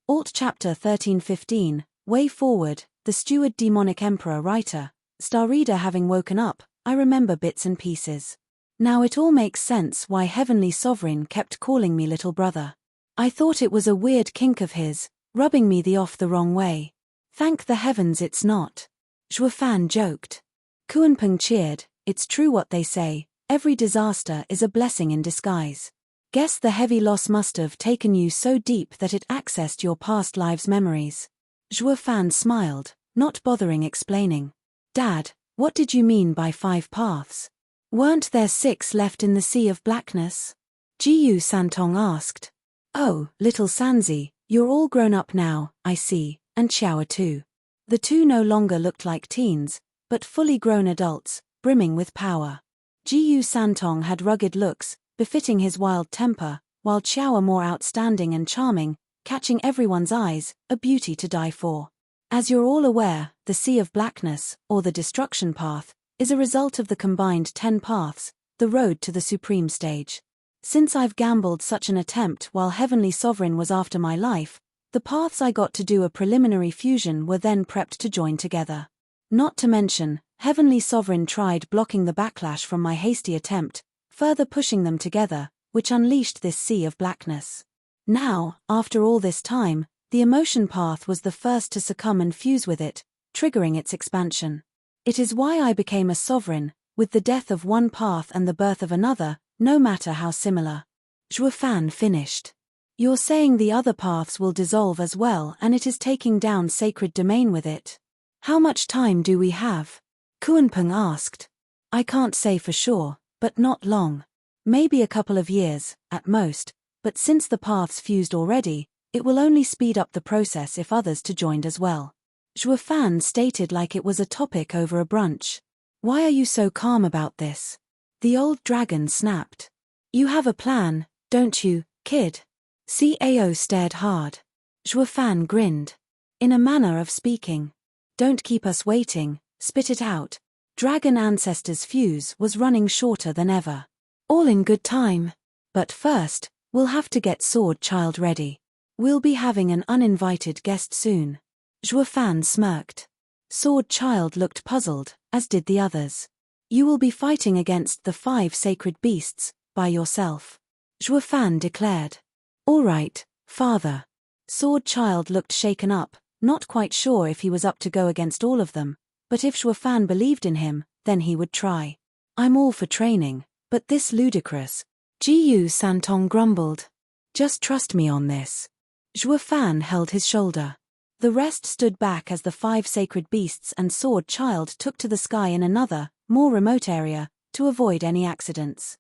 Alt Chapter 1315, Way Forward, The Steward Demonic Emperor Writer, Star Reader. Having woken up, I remember bits and pieces. Now it all makes sense why Heavenly Sovereign kept calling me little brother. I thought it was a weird kink of his, rubbing me the wrong way. Thank the heavens it's not. Zhua Fan joked. Kuanpeng cheered, it's true what they say, every disaster is a blessing in disguise. Guess the heavy loss must have taken you so deep that it accessed your past lives' memories. Zhua Fan smiled, not bothering explaining. Dad, what did you mean by 5 paths? Weren't there 6 left in the Sea of Blackness? Jiyu Santong asked. Oh, little Sanzi, you're all grown up now, I see, and Xiao too. The 2 no longer looked like teens, but fully grown adults, brimming with power. Jiyu Santong had rugged looks, befitting his wild temper, while Xiao more outstanding and charming, catching everyone's eyes, a beauty to die for. As you're all aware, the Sea of Blackness, or the Destruction Path, is a result of the combined 10 paths, the road to the supreme stage. Since I've gambled such an attempt while Heavenly Sovereign was after my life, the paths I got to do a preliminary fusion were then prepped to join together. Not to mention, Heavenly Sovereign tried blocking the backlash from my hasty attempt, further pushing them together, which unleashed this Sea of Blackness. Now, after all this time, the emotion path was the first to succumb and fuse with it, triggering its expansion. It is why I became a sovereign, with the death of one path and the birth of another, no matter how similar. Zhua Fan finished. You're saying the other paths will dissolve as well and it is taking down sacred domain with it. How much time do we have? Kuanpeng asked. I can't say for sure, but not long. Maybe a couple of years, at most, but since the paths fused already, it will only speed up the process if others to joined as well. Zhua Fan stated like it was a topic over a brunch. Why are you so calm about this? The old dragon snapped. You have a plan, don't you, kid? Cao stared hard. Zhuo Fan grinned. In a manner of speaking. Don't keep us waiting, spit it out. Dragon Ancestor's fuse was running shorter than ever. All in good time. But first, we'll have to get Sword Child ready. We'll be having an uninvited guest soon. Zhuo Fan smirked. Sword Child looked puzzled, as did the others. You will be fighting against the 5 sacred beasts, by yourself. Zhuo Fan declared. All right, father. Sword Child looked shaken up, not quite sure if he was up to go against all of them, but if Zhuo Fan believed in him, then he would try. I'm all for training, but this ludicrous. Jiyu Santong grumbled. Just trust me on this. Zhuo Fan held his shoulder. The rest stood back as the 5 sacred beasts and Sword Child took to the sky in another, more remote area, to avoid any accidents.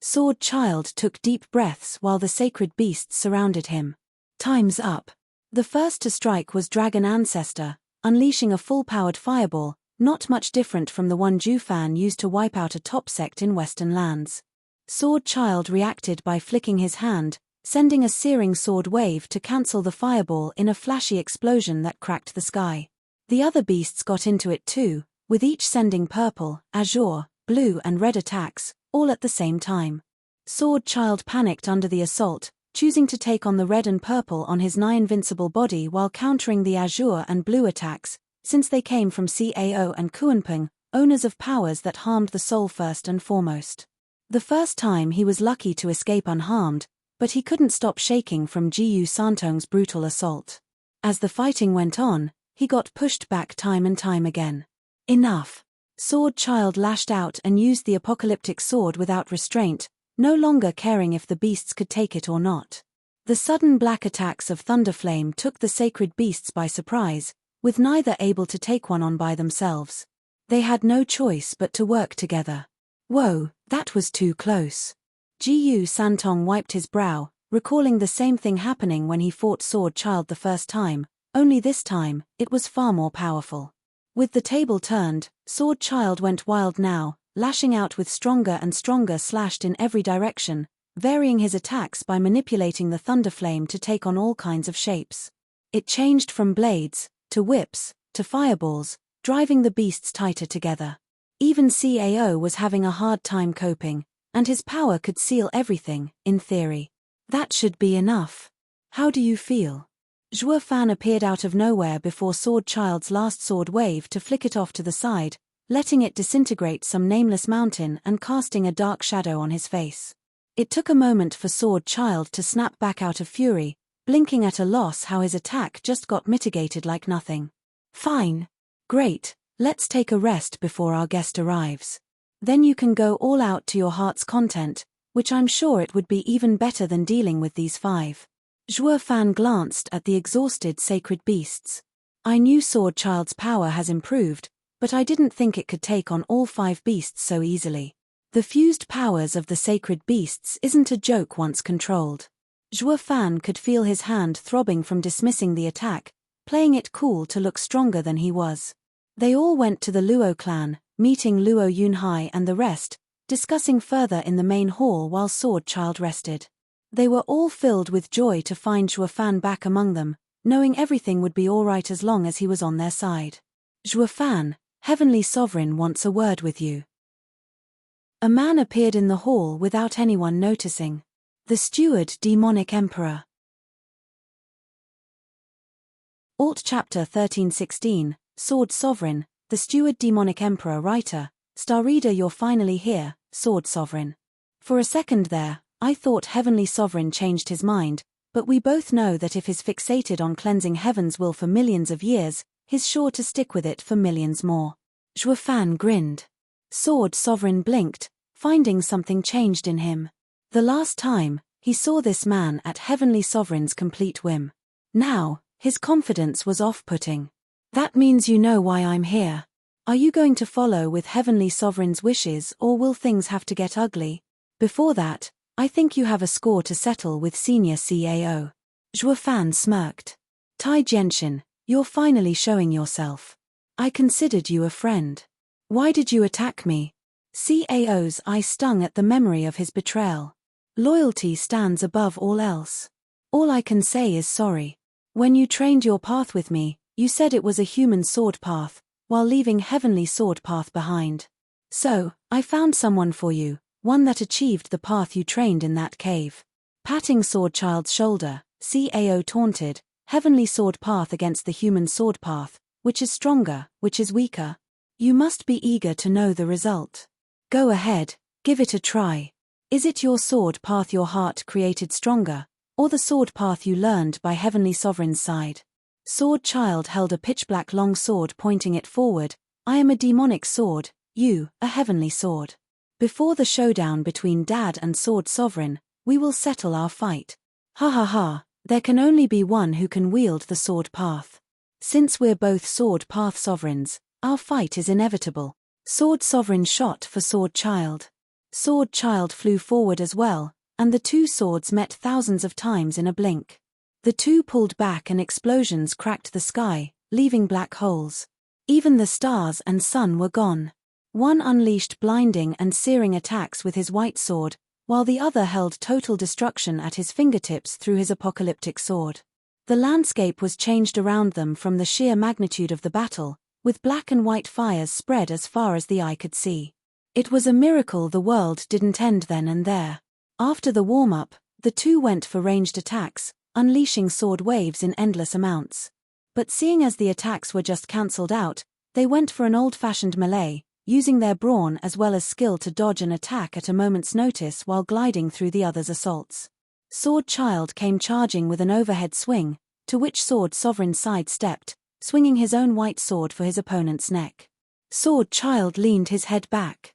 Sword Child took deep breaths while the sacred beasts surrounded him. Time's up. The first to strike was Dragon Ancestor, unleashing a full-powered fireball, not much different from the one Zhu Fan used to wipe out a top sect in Western lands. Sword Child reacted by flicking his hand, sending a searing sword wave to cancel the fireball in a flashy explosion that cracked the sky. The other beasts got into it too, with each sending purple, azure, blue and red attacks, all at the same time. Sword Child panicked under the assault, choosing to take on the red and purple on his nigh-invincible body while countering the azure and blue attacks, since they came from Cao and Kuanping, owners of powers that harmed the soul first and foremost. The first time he was lucky to escape unharmed, but he couldn't stop shaking from Jiyu Santong's brutal assault. As the fighting went on, he got pushed back time and time again. Enough. Sword Child lashed out and used the apocalyptic sword without restraint, no longer caring if the beasts could take it or not. The sudden black attacks of Thunderflame took the sacred beasts by surprise, with neither able to take one on by themselves. They had no choice but to work together. Whoa, that was too close. Jiyu Santong wiped his brow, recalling the same thing happening when he fought Sword Child the first time, only this time, it was far more powerful. With the table turned, Sword Child went wild now, lashing out with stronger and stronger slashed in every direction, varying his attacks by manipulating the Thunderflame to take on all kinds of shapes. It changed from blades, to whips, to fireballs, driving the beasts tighter together. Even Cao was having a hard time coping, and his power could seal everything, in theory. That should be enough. How do you feel? Zhuo Fan appeared out of nowhere before Sword Child's last sword wave to flick it off to the side, letting it disintegrate some nameless mountain and casting a dark shadow on his face. It took a moment for Sword Child to snap back out of fury, blinking at a loss how his attack just got mitigated like nothing. Fine. Great, let's take a rest before our guest arrives. Then you can go all out to your heart's content, which I'm sure it would be even better than dealing with these 5. Zhuo Fan glanced at the exhausted sacred beasts. I knew Sword Child's power has improved, but I didn't think it could take on all 5 beasts so easily. The fused powers of the sacred beasts isn't a joke once controlled. Zhuo Fan could feel his hand throbbing from dismissing the attack, playing it cool to look stronger than he was. They all went to the Luo clan, meeting Luo Yunhai and the rest, discussing further in the main hall while Sword Child rested. They were all filled with joy to find Zhuo Fan back among them, knowing everything would be all right as long as he was on their side. Zhuo Fan, Heavenly Sovereign wants a word with you. A man appeared in the hall without anyone noticing. The steward demonic emperor. Alt Chapter 1316, Sword Sovereign, the steward demonic emperor writer, Star Reader you're finally here, Sword Sovereign. For a second there, I thought Heavenly Sovereign changed his mind, but we both know that if he's fixated on cleansing Heaven's will for millions of years, he's sure to stick with it for millions more. Zhuo Fan grinned. Sword Sovereign blinked, finding something changed in him. The last time, he saw this man at Heavenly Sovereign's complete whim. Now, his confidence was off-putting. That means you know why I'm here. Are you going to follow with Heavenly Sovereign's wishes or will things have to get ugly? Before that, I think you have a score to settle with Senior Cao. Zhuo Fan smirked. Tai Genshin, you're finally showing yourself. I considered you a friend. Why did you attack me? Cao's eye stung at the memory of his betrayal. Loyalty stands above all else. All I can say is sorry. When you trained your path with me, you said it was a human sword path, while leaving heavenly sword path behind. So, I found someone for you, one that achieved the path you trained in that cave. Patting Sword Child's shoulder, Cao taunted, heavenly sword path against the human sword path, which is stronger, which is weaker? You must be eager to know the result. Go ahead, give it a try. Is it your sword path your heart created stronger, or the sword path you learned by Heavenly Sovereign's side? Sword Child held a pitch-black long sword pointing it forward. I am a demonic sword, you, a heavenly sword. Before the showdown between Dad and Sword Sovereign, we will settle our fight. Ha ha ha, there can only be one who can wield the sword path. Since we're both sword path sovereigns, our fight is inevitable. Sword Sovereign shot for Sword Child. Sword Child flew forward as well, and the two swords met thousands of times in a blink. The two pulled back and explosions cracked the sky, leaving black holes. Even the stars and sun were gone. One unleashed blinding and searing attacks with his white sword, while the other held total destruction at his fingertips through his apocalyptic sword. The landscape was changed around them from the sheer magnitude of the battle, with black and white fires spread as far as the eye could see. It was a miracle the world didn't end then and there. After the warm-up, the two went for ranged attacks, unleashing sword waves in endless amounts. But seeing as the attacks were just cancelled out, they went for an old-fashioned melee, using their brawn as well as skill to dodge an attack at a moment's notice while gliding through the other's assaults. Sword Child came charging with an overhead swing, to which Sword Sovereign sidestepped, swinging his own white sword for his opponent's neck. Sword Child leaned his head back.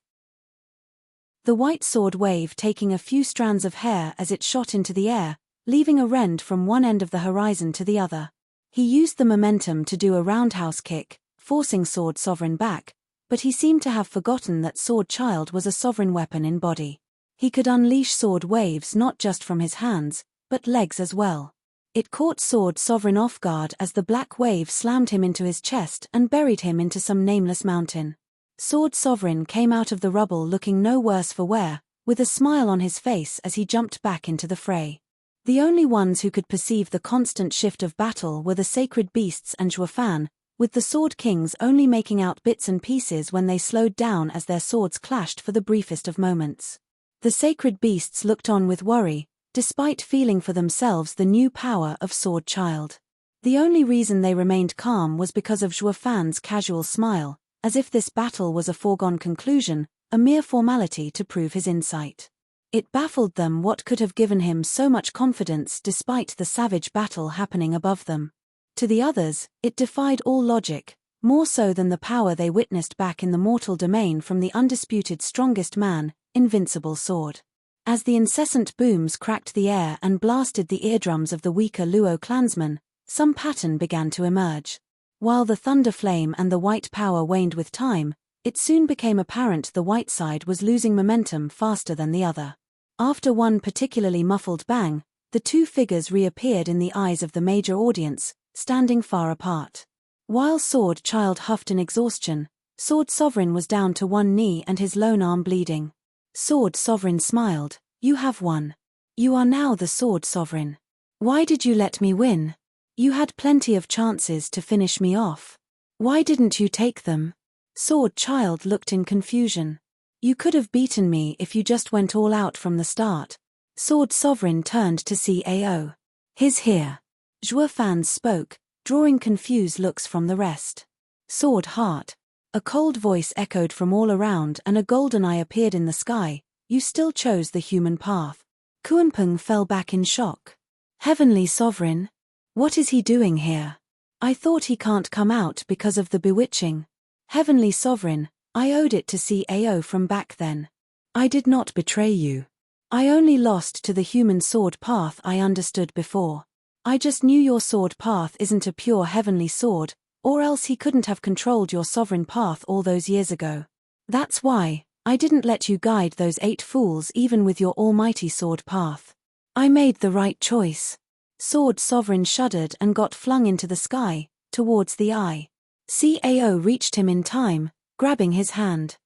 The white sword wave taking a few strands of hair as it shot into the air, leaving a rend from one end of the horizon to the other. He used the momentum to do a roundhouse kick, forcing Sword Sovereign back, but he seemed to have forgotten that Sword Child was a sovereign weapon in body. He could unleash sword waves not just from his hands, but legs as well. It caught Sword Sovereign off guard as the black wave slammed him into his chest and buried him into some nameless mountain. Sword Sovereign came out of the rubble looking no worse for wear, with a smile on his face as he jumped back into the fray. The only ones who could perceive the constant shift of battle were the sacred beasts and Zhuofan, with the Sword Kings only making out bits and pieces when they slowed down as their swords clashed for the briefest of moments. The sacred beasts looked on with worry, despite feeling for themselves the new power of Sword Child. The only reason they remained calm was because of Zhuofan's casual smile, as if this battle was a foregone conclusion, a mere formality to prove his insight. It baffled them what could have given him so much confidence despite the savage battle happening above them. To the others, it defied all logic, more so than the power they witnessed back in the mortal domain from the undisputed strongest man, Invincible Sword. As the incessant booms cracked the air and blasted the eardrums of the weaker Luo clansmen, some pattern began to emerge. While the thunder flame and the white power waned with time, it soon became apparent the white side was losing momentum faster than the other. After one particularly muffled bang, the two figures reappeared in the eyes of the major audience, standing far apart. While Sword Child huffed in exhaustion, Sword Sovereign was down to one knee and his lone arm bleeding. Sword Sovereign smiled, "You have won. You are now the Sword Sovereign. Why did you let me win? You had plenty of chances to finish me off. Why didn't you take them?" Sword Child looked in confusion. "You could have beaten me if you just went all out from the start." Sword Sovereign turned to Cao. "He's here." Zhuofan spoke, drawing confused looks from the rest. "Sword Heart." A cold voice echoed from all around and a golden eye appeared in the sky. "You still chose the human path." Kuanpeng fell back in shock. "Heavenly Sovereign? What is he doing here? I thought he can't come out because of the bewitching." "Heavenly Sovereign, I owed it to Cao from back then. I did not betray you. I only lost to the human sword path I understood before. I just knew your sword path isn't a pure heavenly sword, or else he couldn't have controlled your sovereign path all those years ago. That's why I didn't let you guide those 8 fools even with your almighty sword path. I made the right choice." Sword Sovereign shuddered and got flung into the sky, towards the eye. Cao reached him in time, grabbing his hand.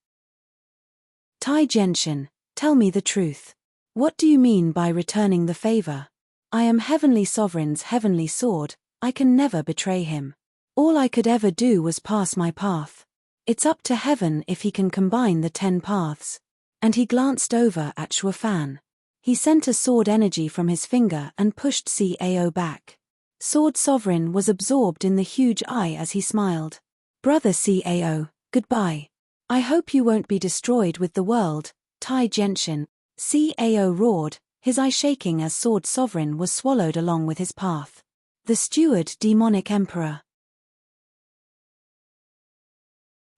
"Tai Genshin, tell me the truth. What do you mean by returning the favor? I am Heavenly Sovereign's heavenly sword, I can never betray him. All I could ever do was pass my path. It's up to heaven if he can combine the 10 paths. And he glanced over at Shuofan. He sent a sword energy from his finger and pushed Cao back. Sword Sovereign was absorbed in the huge eye as he smiled. Brother Cao, goodbye. I hope you won't be destroyed with the world, Tai Genshin. Cao roared, his eye shaking as Sword Sovereign was swallowed along with his path. The Steward Demonic Emperor.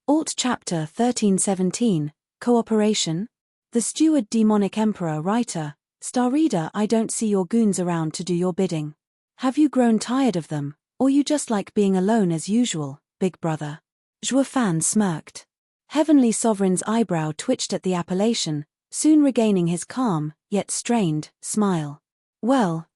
Alt Chapter 1317, Cooperation? The Steward Demonic Emperor writer, Star Reader, I don't see your goons around to do your bidding. Have you grown tired of them, or you just like being alone as usual, big brother? Shuofan smirked. Heavenly Sovereign's eyebrow twitched at the appellation, soon regaining his calm, yet strained, smile. Well,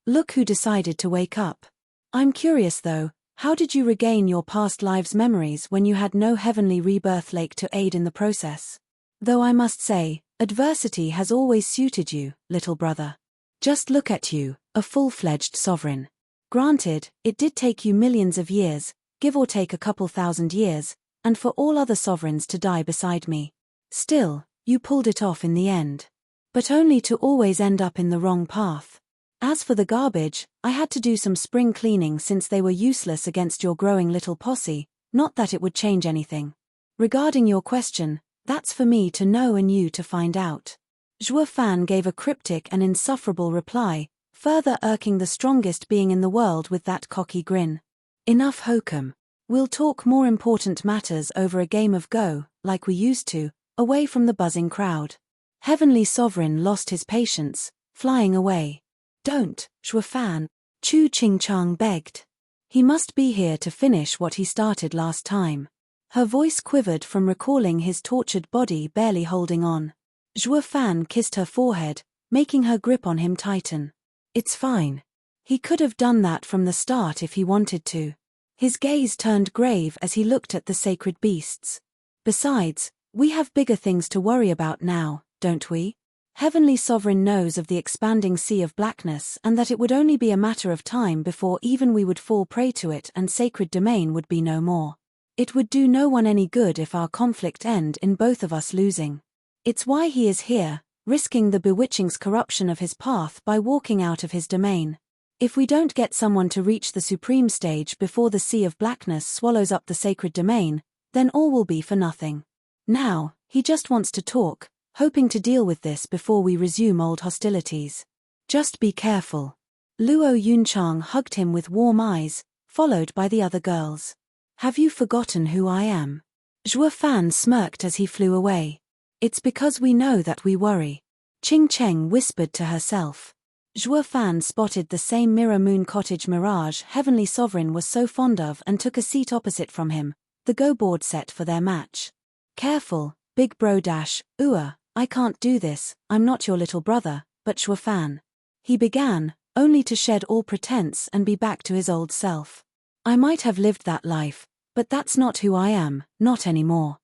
look who decided to wake up. I'm curious though, how did you regain your past lives' memories when you had no heavenly rebirth lake to aid in the process? Though I must say, adversity has always suited you, little brother. Just look at you, a full-fledged sovereign. Granted, it did take you millions of years, give or take a couple thousand years, and for all other sovereigns to die beside me. Still, you pulled it off in the end. But only to always end up in the wrong path. As for the garbage, I had to do some spring cleaning since they were useless against your growing little posse, not that it would change anything. Regarding your question, that's for me to know and you to find out. Shuofan gave a cryptic and insufferable reply, further irking the strongest being in the world with that cocky grin. Enough hokum. We'll talk more important matters over a game of Go, like we used to, away from the buzzing crowd. Heavenly Sovereign lost his patience, flying away. Don't, Shuofan, Chu Qingchang begged. He must be here to finish what he started last time. Her voice quivered from recalling his tortured body barely holding on. Shuofan kissed her forehead, making her grip on him tighten. It's fine. He could have done that from the start if he wanted to. His gaze turned grave as he looked at the sacred beasts. Besides, we have bigger things to worry about now, don't we? Heavenly Sovereign knows of the expanding sea of blackness and that it would only be a matter of time before even we would fall prey to it and sacred domain would be no more. It would do no one any good if our conflict end in both of us losing. It's why he is here, risking the bewitching's corruption of his path by walking out of his domain. If we don't get someone to reach the supreme stage before the sea of blackness swallows up the sacred domain, then all will be for nothing. Now, he just wants to talk, hoping to deal with this before we resume old hostilities. Just be careful. Luo Yunchang hugged him with warm eyes, followed by the other girls. Have you forgotten who I am? Shuofan smirked as he flew away. It's because we know that we worry. Qing Cheng whispered to herself. Shuofan spotted the same Mirror Moon Cottage mirage Heavenly Sovereign was so fond of and took a seat opposite from him, the go board set for their match. Careful, big bro dash, I can't do this, I'm not your little brother, but Shuofan. He began, only to shed all pretense and be back to his old self. I might have lived that life, but that's not who I am, not anymore.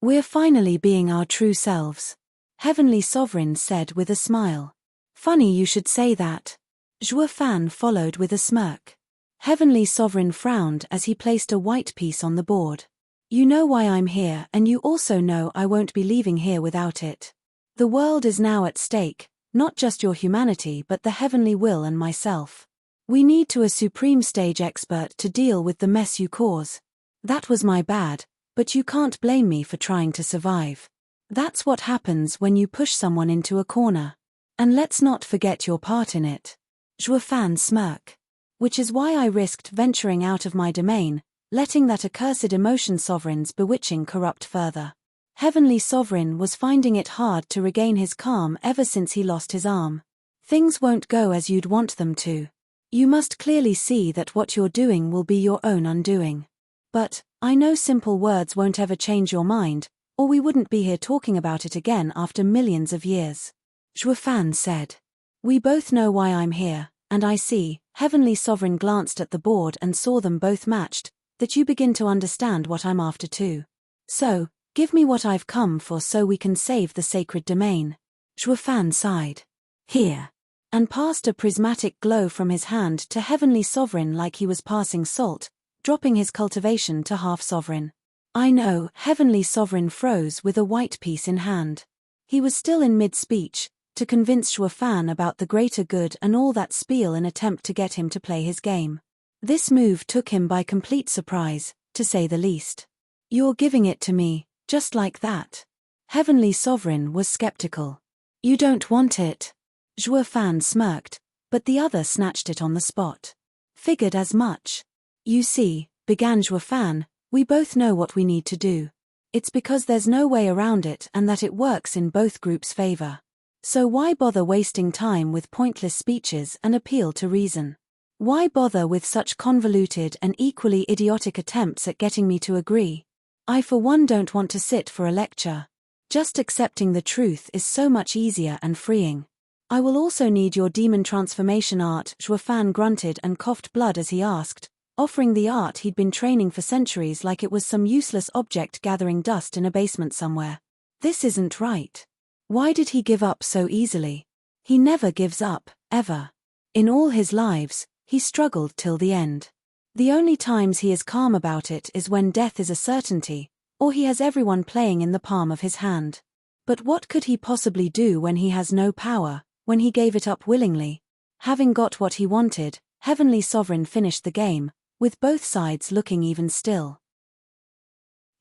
We're finally being our true selves. Heavenly Sovereign said with a smile. Funny you should say that. Shuofan followed with a smirk. Heavenly Sovereign frowned as he placed a white piece on the board. You know why I'm here and you also know I won't be leaving here without it. The world is now at stake, not just your humanity but the heavenly will and myself. We need to a supreme stage expert to deal with the mess you cause. That was my bad, but you can't blame me for trying to survive. That's what happens when you push someone into a corner. And let's not forget your part in it. Shuofan smirk. Which is why I risked venturing out of my domain, letting that accursed emotion sovereign's bewitching corrupt further. Heavenly Sovereign was finding it hard to regain his calm ever since he lost his arm. Things won't go as you'd want them to. You must clearly see that what you're doing will be your own undoing. But, I know simple words won't ever change your mind, or we wouldn't be here talking about it again after millions of years. Shuofan said. We both know why I'm here, and I see, Heavenly Sovereign glanced at the board and saw them both matched, that you begin to understand what I'm after too. So, give me what I've come for so we can save the sacred domain. Zhuofan sighed. Here. And passed a prismatic glow from his hand to Heavenly Sovereign like he was passing salt, dropping his cultivation to half-sovereign. I know, Heavenly Sovereign froze with a white piece in hand. He was still in mid-speech, to convince Zhuofan about the greater good and all that spiel in attempt to get him to play his game. This move took him by complete surprise, to say the least. You're giving it to me, just like that? Heavenly Sovereign was skeptical. You don't want it? Zhuofan smirked, but the other snatched it on the spot. Figured as much. You see, began Zhuofan, we both know what we need to do. It's because there's no way around it and that it works in both groups' favor. So why bother wasting time with pointless speeches and appeal to reason? Why bother with such convoluted and equally idiotic attempts at getting me to agree? I for one don't want to sit for a lecture. Just accepting the truth is so much easier and freeing. I will also need your demon transformation art, Zhuofan grunted and coughed blood as he asked, offering the art he'd been training for centuries like it was some useless object gathering dust in a basement somewhere. This isn't right. Why did he give up so easily? He never gives up, ever. In all his lives, he struggled till the end. The only times he is calm about it is when death is a certainty, or he has everyone playing in the palm of his hand. But what could he possibly do when he has no power, when he gave it up willingly? Having got what he wanted, Heavenly Sovereign finished the game, with both sides looking even still.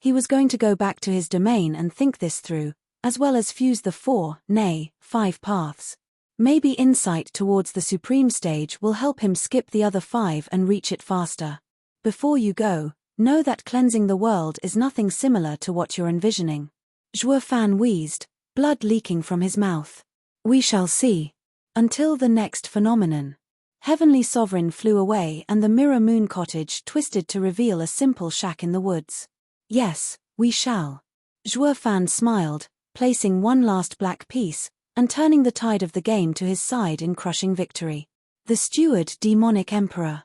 He was going to go back to his domain and think this through, as well as fuse the 5 paths. Maybe insight towards the supreme stage will help him skip the other 5 and reach it faster. Before you go, know that cleansing the world is nothing similar to what you're envisioning. Zhuofan wheezed, blood leaking from his mouth. We shall see. Until the next phenomenon. Heavenly Sovereign flew away and the Mirror Moon Cottage twisted to reveal a simple shack in the woods. Yes, we shall. Zhuofan smiled, placing one last black piece, and turning the tide of the game to his side in crushing victory. The Steward Demonic Emperor.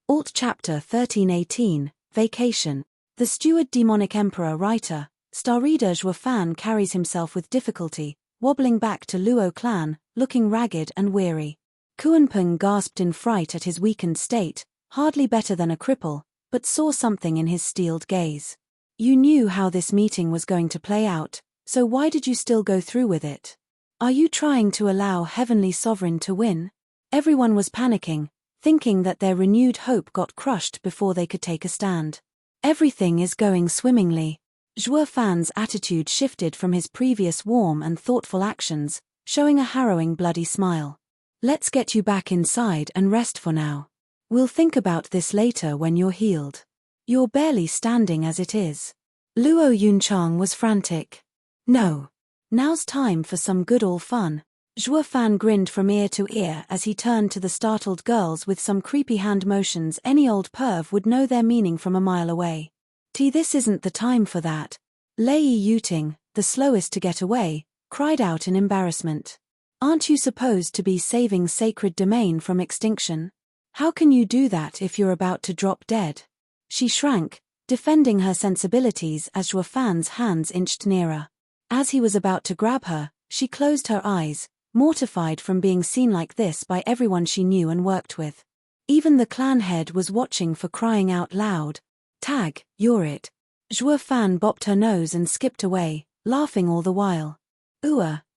Alt Chapter 1318, Vacation. The Steward Demonic Emperor writer, star reader Zhuofan carries himself with difficulty, wobbling back to Luo clan, looking ragged and weary. Kuanping gasped in fright at his weakened state, hardly better than a cripple, but saw something in his steeled gaze. You knew how this meeting was going to play out, so why did you still go through with it? Are you trying to allow Heavenly Sovereign to win? Everyone was panicking, thinking that their renewed hope got crushed before they could take a stand. Everything is going swimmingly. Zhuofan's attitude shifted from his previous warm and thoughtful actions, showing a harrowing bloody smile. Let's get you back inside and rest for now. We'll think about this later when you're healed. You're barely standing as it is. Luo Yunchang was frantic. No. Now's time for some good old fun. Zhuofan grinned from ear to ear as he turned to the startled girls with some creepy hand motions any old perv would know their meaning from a mile away. This isn't the time for that. Lei Yuting, the slowest to get away, cried out in embarrassment. Aren't you supposed to be saving sacred domain from extinction? How can you do that if you're about to drop dead? She shrank, defending her sensibilities as Zhuofan's hands inched nearer. As he was about to grab her, she closed her eyes, mortified from being seen like this by everyone she knew and worked with. Even the clan head was watching for crying out loud. Tag, you're it. Zhuofan bopped her nose and skipped away, laughing all the while.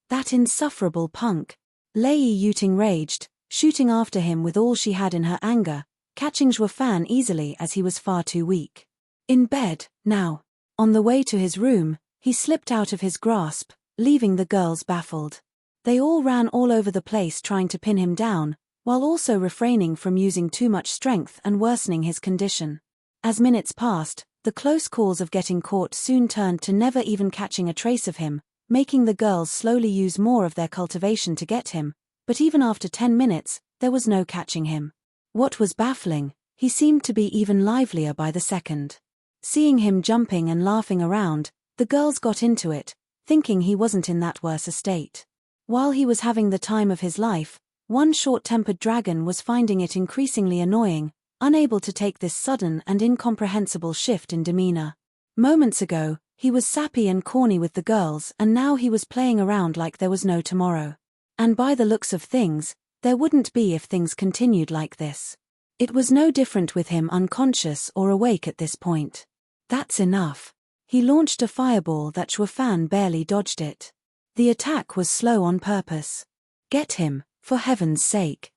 That insufferable punk. Lei Yuting raged, shooting after him with all she had in her anger, catching Zhuofan easily as he was far too weak. In bed, now. On the way to his room, he slipped out of his grasp, leaving the girls baffled. They all ran all over the place trying to pin him down, while also refraining from using too much strength and worsening his condition. As minutes passed, the close calls of getting caught soon turned to never even catching a trace of him, making the girls slowly use more of their cultivation to get him, but even after 10 minutes, there was no catching him. What was baffling, he seemed to be even livelier by the second. Seeing him jumping and laughing around, the girls got into it, thinking he wasn't in that worse a state. While he was having the time of his life, one short-tempered dragon was finding it increasingly annoying, unable to take this sudden and incomprehensible shift in demeanor. Moments ago, He was sappy and corny with the girls, and now he was playing around like there was no tomorrow. And by the looks of things, there wouldn't be if things continued like this. It was no different with him unconscious or awake at this point. That's enough. He launched a fireball that Shuofan barely dodged it. The attack was slow on purpose. Get him, for heaven's sake.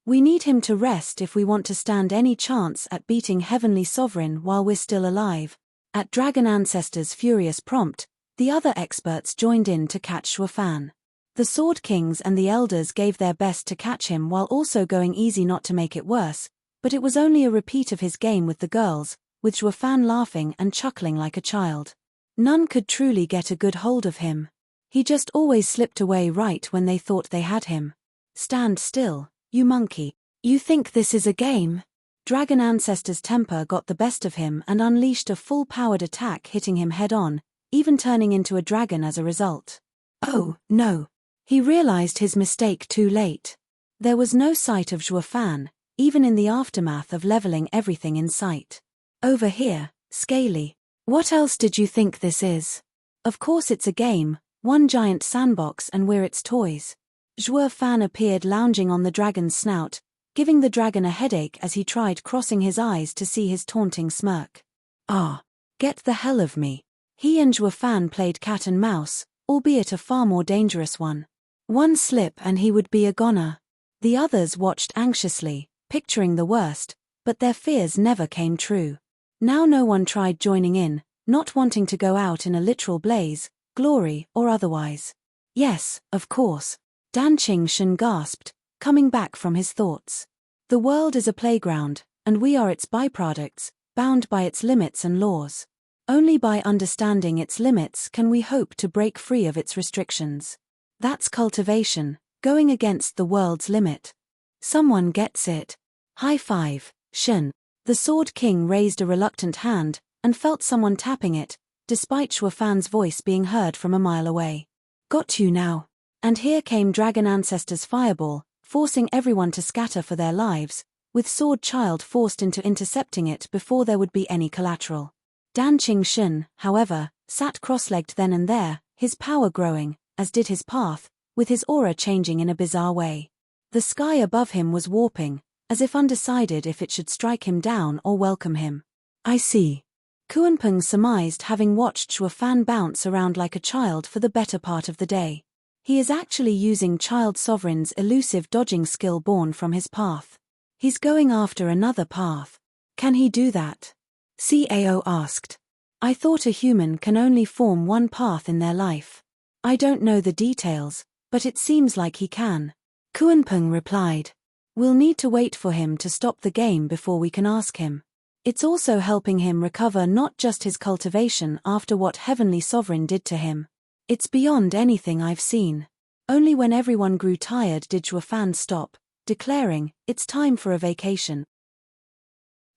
We need him to rest if we want to stand any chance at beating Heavenly Sovereign while we're still alive. At Dragon Ancestor's furious prompt, the other experts joined in to catch Shuofan. The Sword Kings and the Elders gave their best to catch him while also going easy not to make it worse, but it was only a repeat of his game with the girls, with Shuofan laughing and chuckling like a child. None could truly get a good hold of him. He just always slipped away right when they thought they had him. Stand still, you monkey. You think this is a game? Dragon Ancestor's temper got the best of him and unleashed a full-powered attack, hitting him head-on, even turning into a dragon as a result. Oh, no. He realized his mistake too late. There was no sight of Shuofan, even in the aftermath of leveling everything in sight. Over here, Scaly. What else did you think this is? Of course it's a game, one giant sandbox and we're its toys. Shuofan appeared lounging on the dragon's snout, giving the dragon a headache as he tried crossing his eyes to see his taunting smirk. Ah, get the hell of me. He and Shuofan played cat and mouse, albeit a far more dangerous one. One slip and he would be a goner. The others watched anxiously, picturing the worst, but their fears never came true. Now no one tried joining in, not wanting to go out in a literal blaze, glory or otherwise. Yes, of course. Danqing Shen gasped, coming back from his thoughts. The world is a playground, and we are its byproducts, bound by its limits and laws. Only by understanding its limits can we hope to break free of its restrictions. That's cultivation, going against the world's limit. Someone gets it. High five, Shen. The Sword King raised a reluctant hand, and felt someone tapping it, despite Shuofan's voice being heard from a mile away. Got you now. And here came Dragon Ancestor's fireball, forcing everyone to scatter for their lives, with Sword Child forced into intercepting it before there would be any collateral. Danqing Shen, however, sat cross-legged then and there, his power growing, as did his path, with his aura changing in a bizarre way. The sky above him was warping, as if undecided if it should strike him down or welcome him. I see. Kuanpeng surmised, having watched Shuofan bounce around like a child for the better part of the day. He is actually using Child Sovereign's elusive dodging skill born from his path. He's going after another path. Can he do that? Cao asked. I thought a human can only form one path in their life. I don't know the details, but it seems like he can. Kuanpeng replied. We'll need to wait for him to stop the game before we can ask him. It's also helping him recover not just his cultivation after what Heavenly Sovereign did to him. It's beyond anything I've seen. Only when everyone grew tired did Shuofan stop, declaring, it's time for a vacation.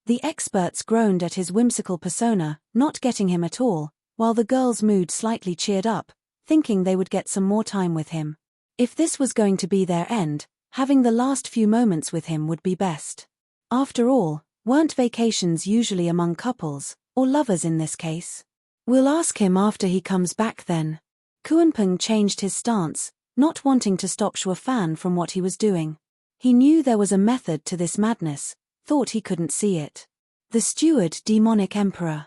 The experts groaned at his whimsical persona, not getting him at all, while the girls' mood slightly cheered up, thinking they would get some more time with him. If this was going to be their end, having the last few moments with him would be best. After all, weren't vacations usually among couples, or lovers in this case? We'll ask him after he comes back then. Kuanpeng changed his stance, not wanting to stop Shuofan from what he was doing. He knew there was a method to this madness, thought he couldn't see it. The Steward Demonic Emperor.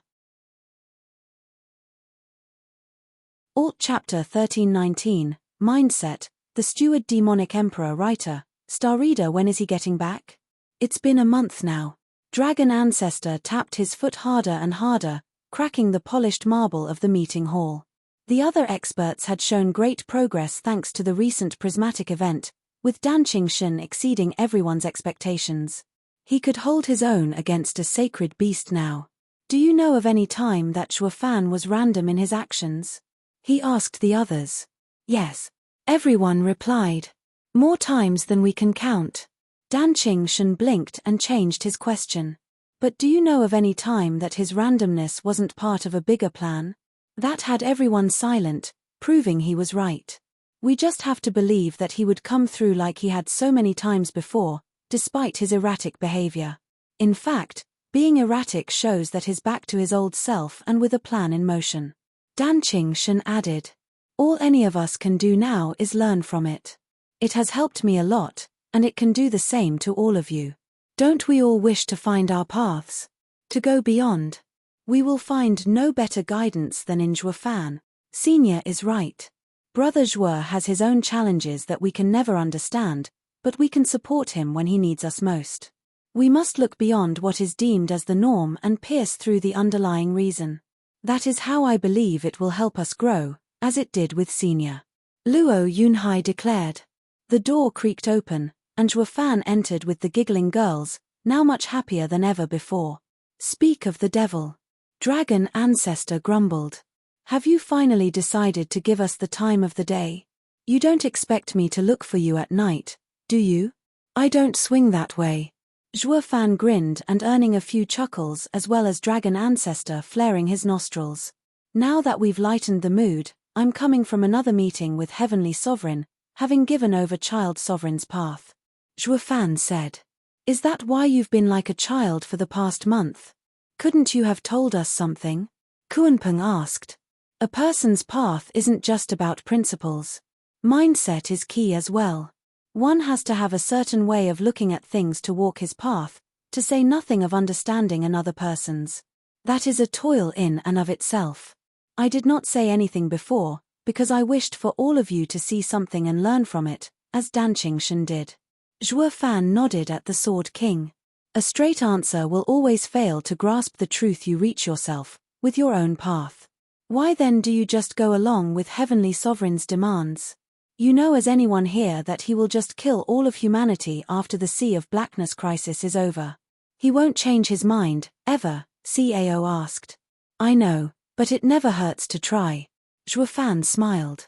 Alt Chapter 1319, Mindset, The Steward Demonic Emperor Writer, Star Reader. When is he getting back? It's been a month now. Dragon Ancestor tapped his foot harder and harder, cracking the polished marble of the meeting hall. The other experts had shown great progress thanks to the recent prismatic event, with Danqing Shen exceeding everyone's expectations. He could hold his own against a sacred beast now. Do you know of any time that Shuofan was random in his actions? He asked the others. Yes. Everyone replied. More times than we can count. Danqing Shen blinked and changed his question. But do you know of any time that his randomness wasn't part of a bigger plan? That had everyone silent, proving he was right. We just have to believe that he would come through like he had so many times before, despite his erratic behavior. In fact, Being erratic shows that he's back to his old self and with a plan in motion. Dan Shen added. All any of us can do now is learn from it. It has helped me a lot, and it can do the same to all of you. Don't we all wish to find our paths? To go beyond? We will find no better guidance than in Zhuofan. Senior is right. Brother Zhuo has his own challenges that we can never understand, but we can support him when he needs us most. We must look beyond what is deemed as the norm and pierce through the underlying reason. That is how I believe it will help us grow, as it did with Senior. Luo Yunhai declared. The door creaked open, and Zhuofan entered with the giggling girls, now much happier than ever before. Speak of the devil. Dragon Ancestor grumbled. Have you finally decided to give us the time of the day? You don't expect me to look for you at night, do you? I don't swing that way. Zhuofan grinned and earning a few chuckles as well as Dragon Ancestor flaring his nostrils. Now that we've lightened the mood, I'm coming from another meeting with Heavenly Sovereign, having given over Child Sovereign's path. Zhuofan said. Is that why you've been like a child for the past month? Couldn't you have told us something? Kuanpeng asked. A person's path isn't just about principles. Mindset is key as well. One has to have a certain way of looking at things to walk his path, to say nothing of understanding another person's. That is a toil in and of itself. I did not say anything before, because I wished for all of you to see something and learn from it, as Dan Shen did. Zhuofan nodded at the Sword King. A straight answer will always fail to grasp the truth. You reach yourself, with your own path. Why then do you just go along with Heavenly Sovereign's demands? You know as anyone here that he will just kill all of humanity after the Sea of Blackness crisis is over. He won't change his mind, ever, Cao asked. I know, but it never hurts to try. Zhuofan smiled.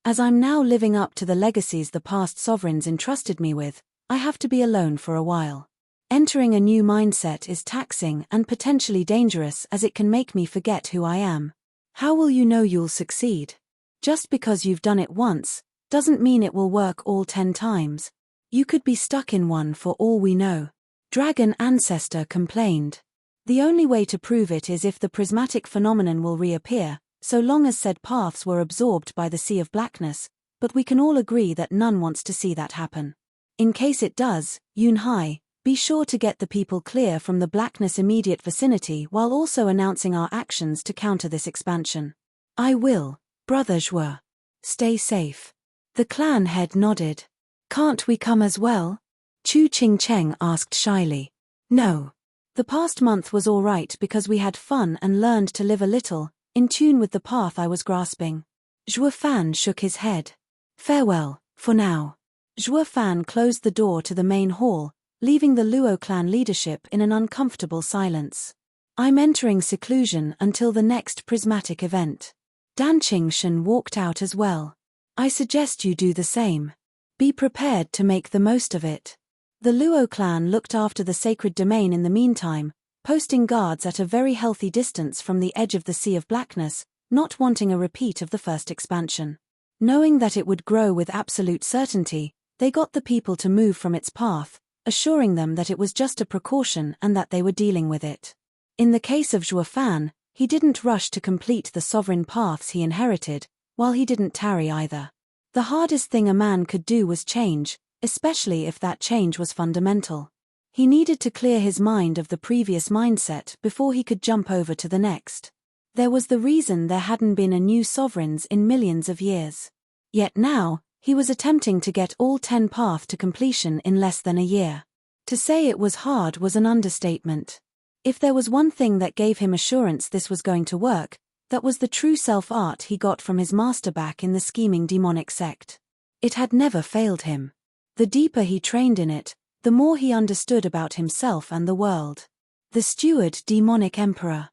As I'm now living up to the legacies the past sovereigns entrusted me with, I have to be alone for a while. Entering a new mindset is taxing and potentially dangerous as it can make me forget who I am. How will you know you'll succeed? Just because you've done it once, doesn't mean it will work all 10 times. You could be stuck in one for all we know. Dragon Ancestor complained. The only way to prove it is if the prismatic phenomenon will reappear, so long as said paths were absorbed by the Sea of Blackness, but we can all agree that none wants to see that happen. In case it does, Yunhai, be sure to get the people clear from the blackness immediate vicinity while also announcing our actions to counter this expansion. I will, Brother Zhuo. Stay safe. The clan head nodded. Can't we come as well? Chu Qingcheng asked shyly. No. The past month was all right because we had fun and learned to live a little, in tune with the path I was grasping. Zhuofan shook his head. Farewell, for now. Zhuofan closed the door to the main hall, leaving the Luo clan leadership in an uncomfortable silence. I'm entering seclusion until the next prismatic event. Dan Shen walked out as well. I suggest you do the same. Be prepared to make the most of it. The Luo clan looked after the sacred domain in the meantime, posting guards at a very healthy distance from the edge of the Sea of Blackness, not wanting a repeat of the first expansion. Knowing that it would grow with absolute certainty, they got the people to move from its path, assuring them that it was just a precaution and that they were dealing with it. In the case of Zhuofan, he didn't rush to complete the sovereign paths he inherited, while he didn't tarry either. The hardest thing a man could do was change, especially if that change was fundamental. He needed to clear his mind of the previous mindset before he could jump over to the next. There was the reason there hadn't been a new sovereigns in millions of years. Yet now, he was attempting to get all 10 paths to completion in less than a year. To say it was hard was an understatement. If there was one thing that gave him assurance this was going to work, that was the true self-art he got from his master back in the scheming demonic sect. It had never failed him. The deeper he trained in it, the more he understood about himself and the world. The Steward Demonic Emperor.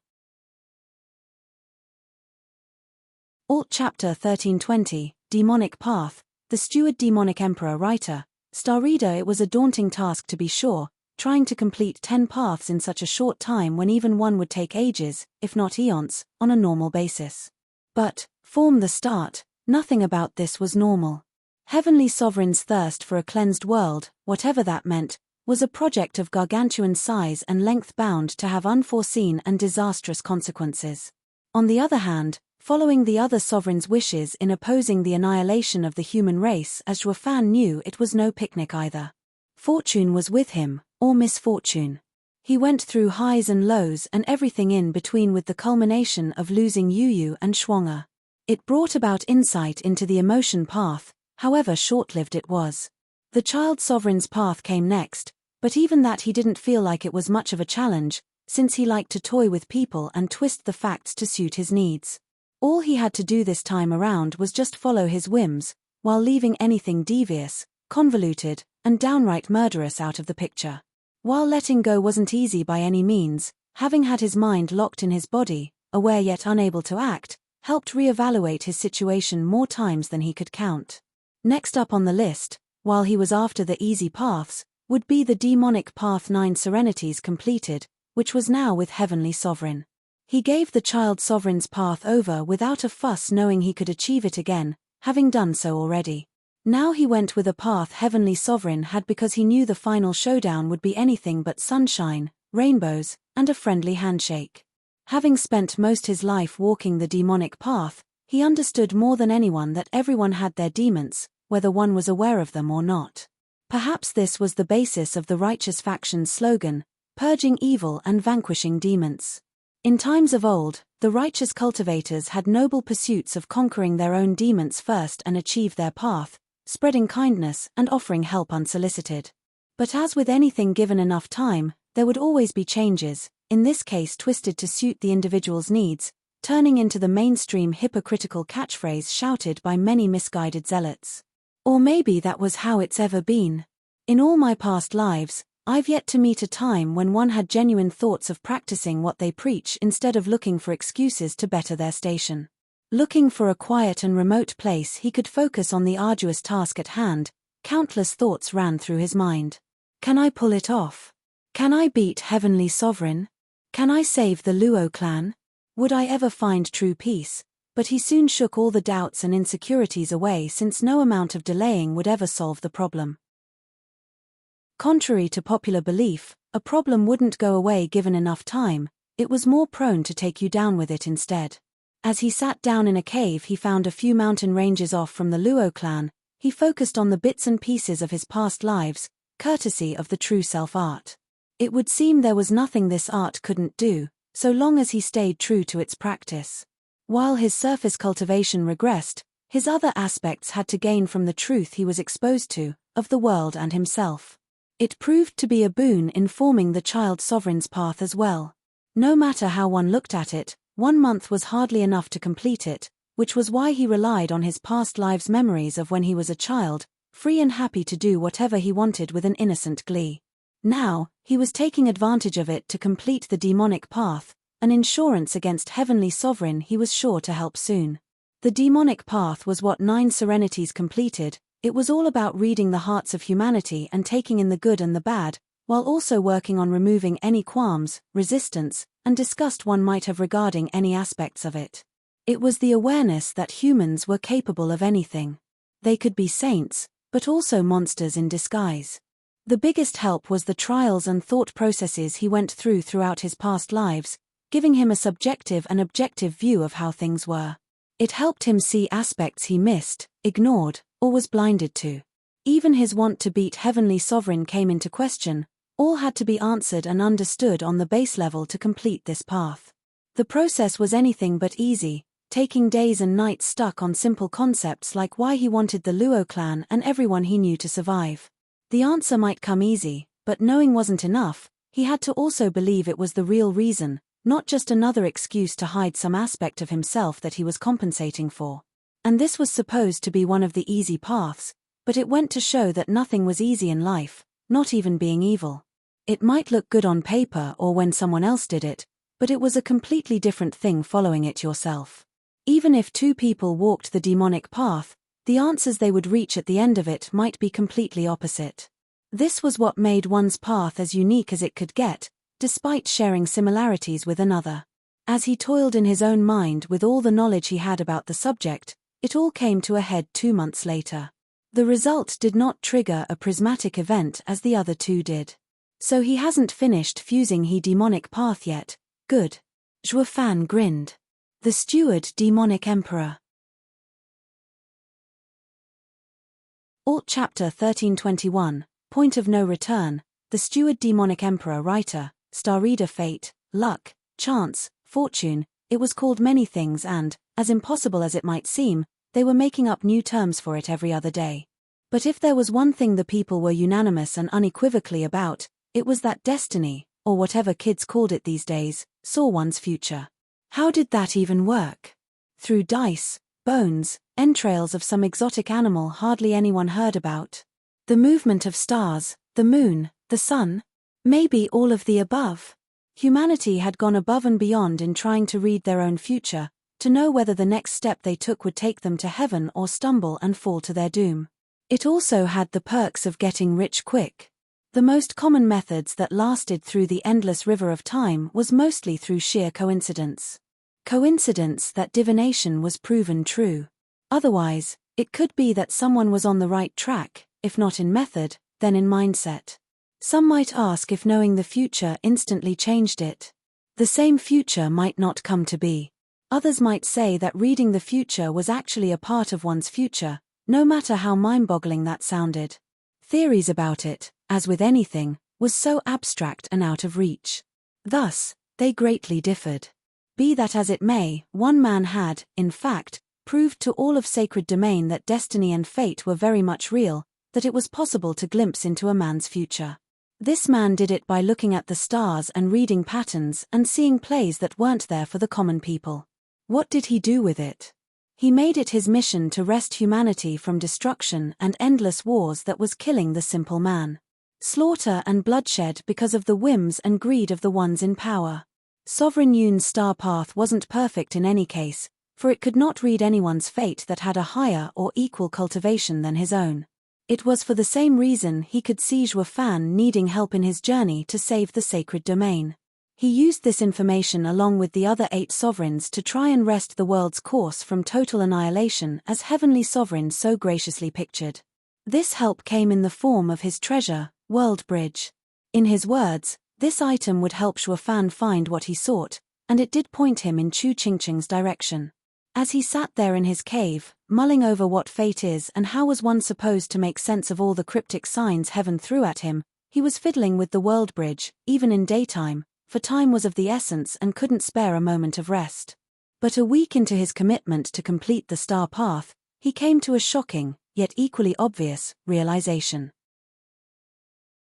Alt Chapter 1320, Demonic Path, The Steward Demonic Emperor Writer, Star Reader. It was a daunting task to be sure, trying to complete 10 paths in such a short time when even one would take ages, if not eons, on a normal basis. But, from the start, nothing about this was normal. Heavenly Sovereign's thirst for a cleansed world, whatever that meant, was a project of gargantuan size and length bound to have unforeseen and disastrous consequences. On the other hand, following the other sovereign's wishes in opposing the annihilation of the human race, as Zhuo Fan knew, it was no picnic either. Fortune was with him, or misfortune. He went through highs and lows and everything in between, with the culmination of losing Yu and Shuang'er. It brought about insight into the emotion path, however short-lived it was. The child sovereign's path came next, but even that he didn't feel like it was much of a challenge, since he liked to toy with people and twist the facts to suit his needs. All he had to do this time around was just follow his whims, while leaving anything devious, convoluted, and downright murderous out of the picture. While letting go wasn't easy by any means, having had his mind locked in his body, aware yet unable to act, helped reevaluate his situation more times than he could count. Next up on the list, while he was after the easy paths, would be the demonic path 9 serenities completed, which was now with Heavenly Sovereign. He gave the child sovereign's path over without a fuss, knowing he could achieve it again, having done so already. Now he went with a path Heavenly Sovereign had, because he knew the final showdown would be anything but sunshine, rainbows, and a friendly handshake. Having spent most his life walking the demonic path, he understood more than anyone that everyone had their demons, whether one was aware of them or not. Perhaps this was the basis of the righteous faction's slogan, purging evil and vanquishing demons. In times of old, the righteous cultivators had noble pursuits of conquering their own demons first and achieve their path, spreading kindness and offering help unsolicited. But as with anything given enough time, there would always be changes, in this case twisted to suit the individual's needs, turning into the mainstream hypocritical catchphrase shouted by many misguided zealots. Or maybe that was how it's ever been. In all my past lives, I've yet to meet a time when one had genuine thoughts of practicing what they preach instead of looking for excuses to better their station. Looking for a quiet and remote place he could focus on the arduous task at hand, countless thoughts ran through his mind. Can I pull it off? Can I beat Heavenly Sovereign? Can I save the Luo clan? Would I ever find true peace? But he soon shook all the doubts and insecurities away, since no amount of delaying would ever solve the problem. Contrary to popular belief, a problem wouldn't go away given enough time, it was more prone to take you down with it instead. As he sat down in a cave he found a few mountain ranges off from the Luo clan, he focused on the bits and pieces of his past lives, courtesy of the true self-art. It would seem there was nothing this art couldn't do, so long as he stayed true to its practice. While his surface cultivation regressed, his other aspects had to gain from the truth he was exposed to, of the world and himself. It proved to be a boon in forming the child sovereign's path as well. No matter how one looked at it, 1 month was hardly enough to complete it, which was why he relied on his past lives' memories of when he was a child, free and happy to do whatever he wanted with an innocent glee. Now, he was taking advantage of it to complete the demonic path, an insurance against Heavenly Sovereign he was sure to help soon. The demonic path was what 9 serenities completed. It was all about reading the hearts of humanity and taking in the good and the bad, while also working on removing any qualms, resistance, and disgust one might have regarding any aspects of it. It was the awareness that humans were capable of anything. They could be saints, but also monsters in disguise. The biggest help was the trials and thought processes he went through throughout his past lives, giving him a subjective and objective view of how things were. It helped him see aspects he missed, ignored, or was blinded to. Even his want to beat Heavenly Sovereign came into question. All had to be answered and understood on the base level to complete this path. The process was anything but easy, taking days and nights stuck on simple concepts like why he wanted the Luo clan and everyone he knew to survive. The answer might come easy, but knowing wasn't enough, he had to also believe it was the real reason, not just another excuse to hide some aspect of himself that he was compensating for. And this was supposed to be one of the easy paths, but it went to show that nothing was easy in life, not even being evil. It might look good on paper or when someone else did it, but it was a completely different thing following it yourself. Even if 2 people walked the demonic path, the answers they would reach at the end of it might be completely opposite. This was what made one's path as unique as it could get, despite sharing similarities with another. As he toiled in his own mind with all the knowledge he had about the subject, it all came to a head 2 months later. The result did not trigger a prismatic event as the other two did. So he hasn't finished fusing he demonic path yet. Good. Zhuo Fan grinned. The steward demonic emperor. Alt Chapter 1321, Point of No Return, the steward demonic emperor writer, star reader fate, luck, chance, fortune, it was called many things and, as impossible as it might seem, they were making up new terms for it every other day. But if there was one thing the people were unanimous and unequivocally about, it was that destiny, or whatever kids called it these days, saw one's future. How did that even work? Through dice, bones, entrails of some exotic animal hardly anyone heard about? The movement of stars, the moon, the sun? Maybe all of the above? Humanity had gone above and beyond in trying to read their own future, to know whether the next step they took would take them to heaven or stumble and fall to their doom. It also had the perks of getting rich quick. The most common methods that lasted through the endless river of time was mostly through sheer coincidence. Coincidence that divination was proven true. Otherwise, it could be that someone was on the right track, if not in method, then in mindset. Some might ask if knowing the future instantly changed it. The same future might not come to be. Others might say that reading the future was actually a part of one's future, no matter how mind-boggling that sounded. Theories about it, as with anything, was so abstract and out of reach. Thus, they greatly differed. Be that as it may, one man had, in fact, proved to all of Sacred Domain that destiny and fate were very much real, that it was possible to glimpse into a man's future. This man did it by looking at the stars and reading patterns and seeing plays that weren't there for the common people. What did he do with it? He made it his mission to wrest humanity from destruction and endless wars that was killing the simple man. Slaughter and bloodshed because of the whims and greed of the ones in power. Sovereign Yun's star path wasn't perfect in any case, for it could not read anyone's fate that had a higher or equal cultivation than his own. It was for the same reason he could see Zhuo Fan needing help in his journey to save the Sacred Domain. He used this information along with the other 8 sovereigns to try and wrest the world's course from total annihilation as heavenly sovereign so graciously pictured. This help came in the form of his treasure, World Bridge. In his words, this item would help Zhuo Fan find what he sought, and it did point him in Chu Qingqing's direction. As he sat there in his cave, mulling over what fate is and how was one supposed to make sense of all the cryptic signs heaven threw at him, he was fiddling with the World Bridge, even in daytime, for time was of the essence and couldn't spare a moment of rest. But a week into his commitment to complete the star path, he came to a shocking, yet equally obvious, realization.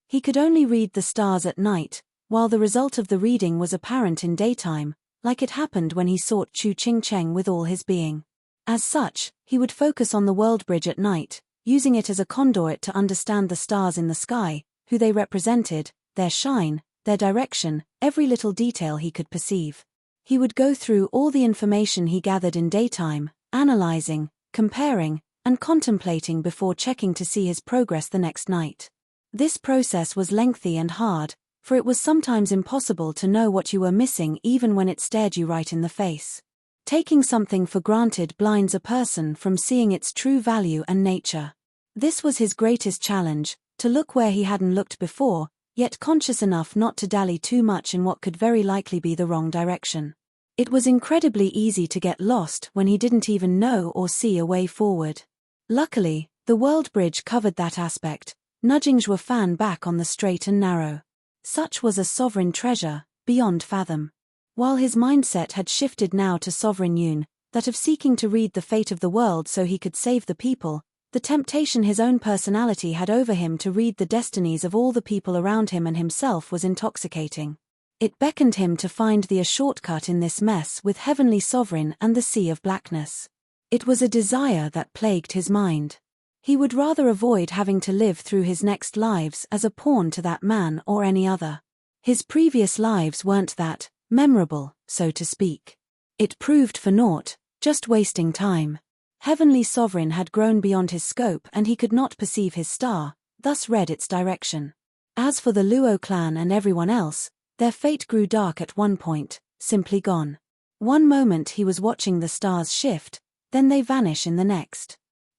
He could only read the stars at night, while the result of the reading was apparent in daytime, like it happened when he sought Chu Qingcheng with all his being. As such, he would focus on the World Bridge at night, using it as a conduit to understand the stars in the sky, who they represented, their shine, their direction, every little detail he could perceive. He would go through all the information he gathered in daytime, analyzing, comparing, and contemplating before checking to see his progress the next night. This process was lengthy and hard, for it was sometimes impossible to know what you were missing even when it stared you right in the face. Taking something for granted blinds a person from seeing its true value and nature. This was his greatest challenge, to look where he hadn't looked before, yet conscious enough not to dally too much in what could very likely be the wrong direction. It was incredibly easy to get lost when he didn't even know or see a way forward. Luckily, the World Bridge covered that aspect, nudging Zhuo Fan back on the straight and narrow. Such was a sovereign treasure, beyond fathom. While his mindset had shifted now to Sovereign Yun, that of seeking to read the fate of the world so he could save the people, the temptation his own personality had over him to read the destinies of all the people around him and himself was intoxicating. It beckoned him to find the shortcut in this mess with Heavenly Sovereign and the Sea of Blackness. It was a desire that plagued his mind. He would rather avoid having to live through his next lives as a pawn to that man or any other. His previous lives weren't that memorable, so to speak. It proved for naught, just wasting time. Heavenly Sovereign had grown beyond his scope and he could not perceive his star, thus read its direction. As for the Luo clan and everyone else, their fate grew dark at one point, simply gone. One moment he was watching the stars shift, then they vanish in the next.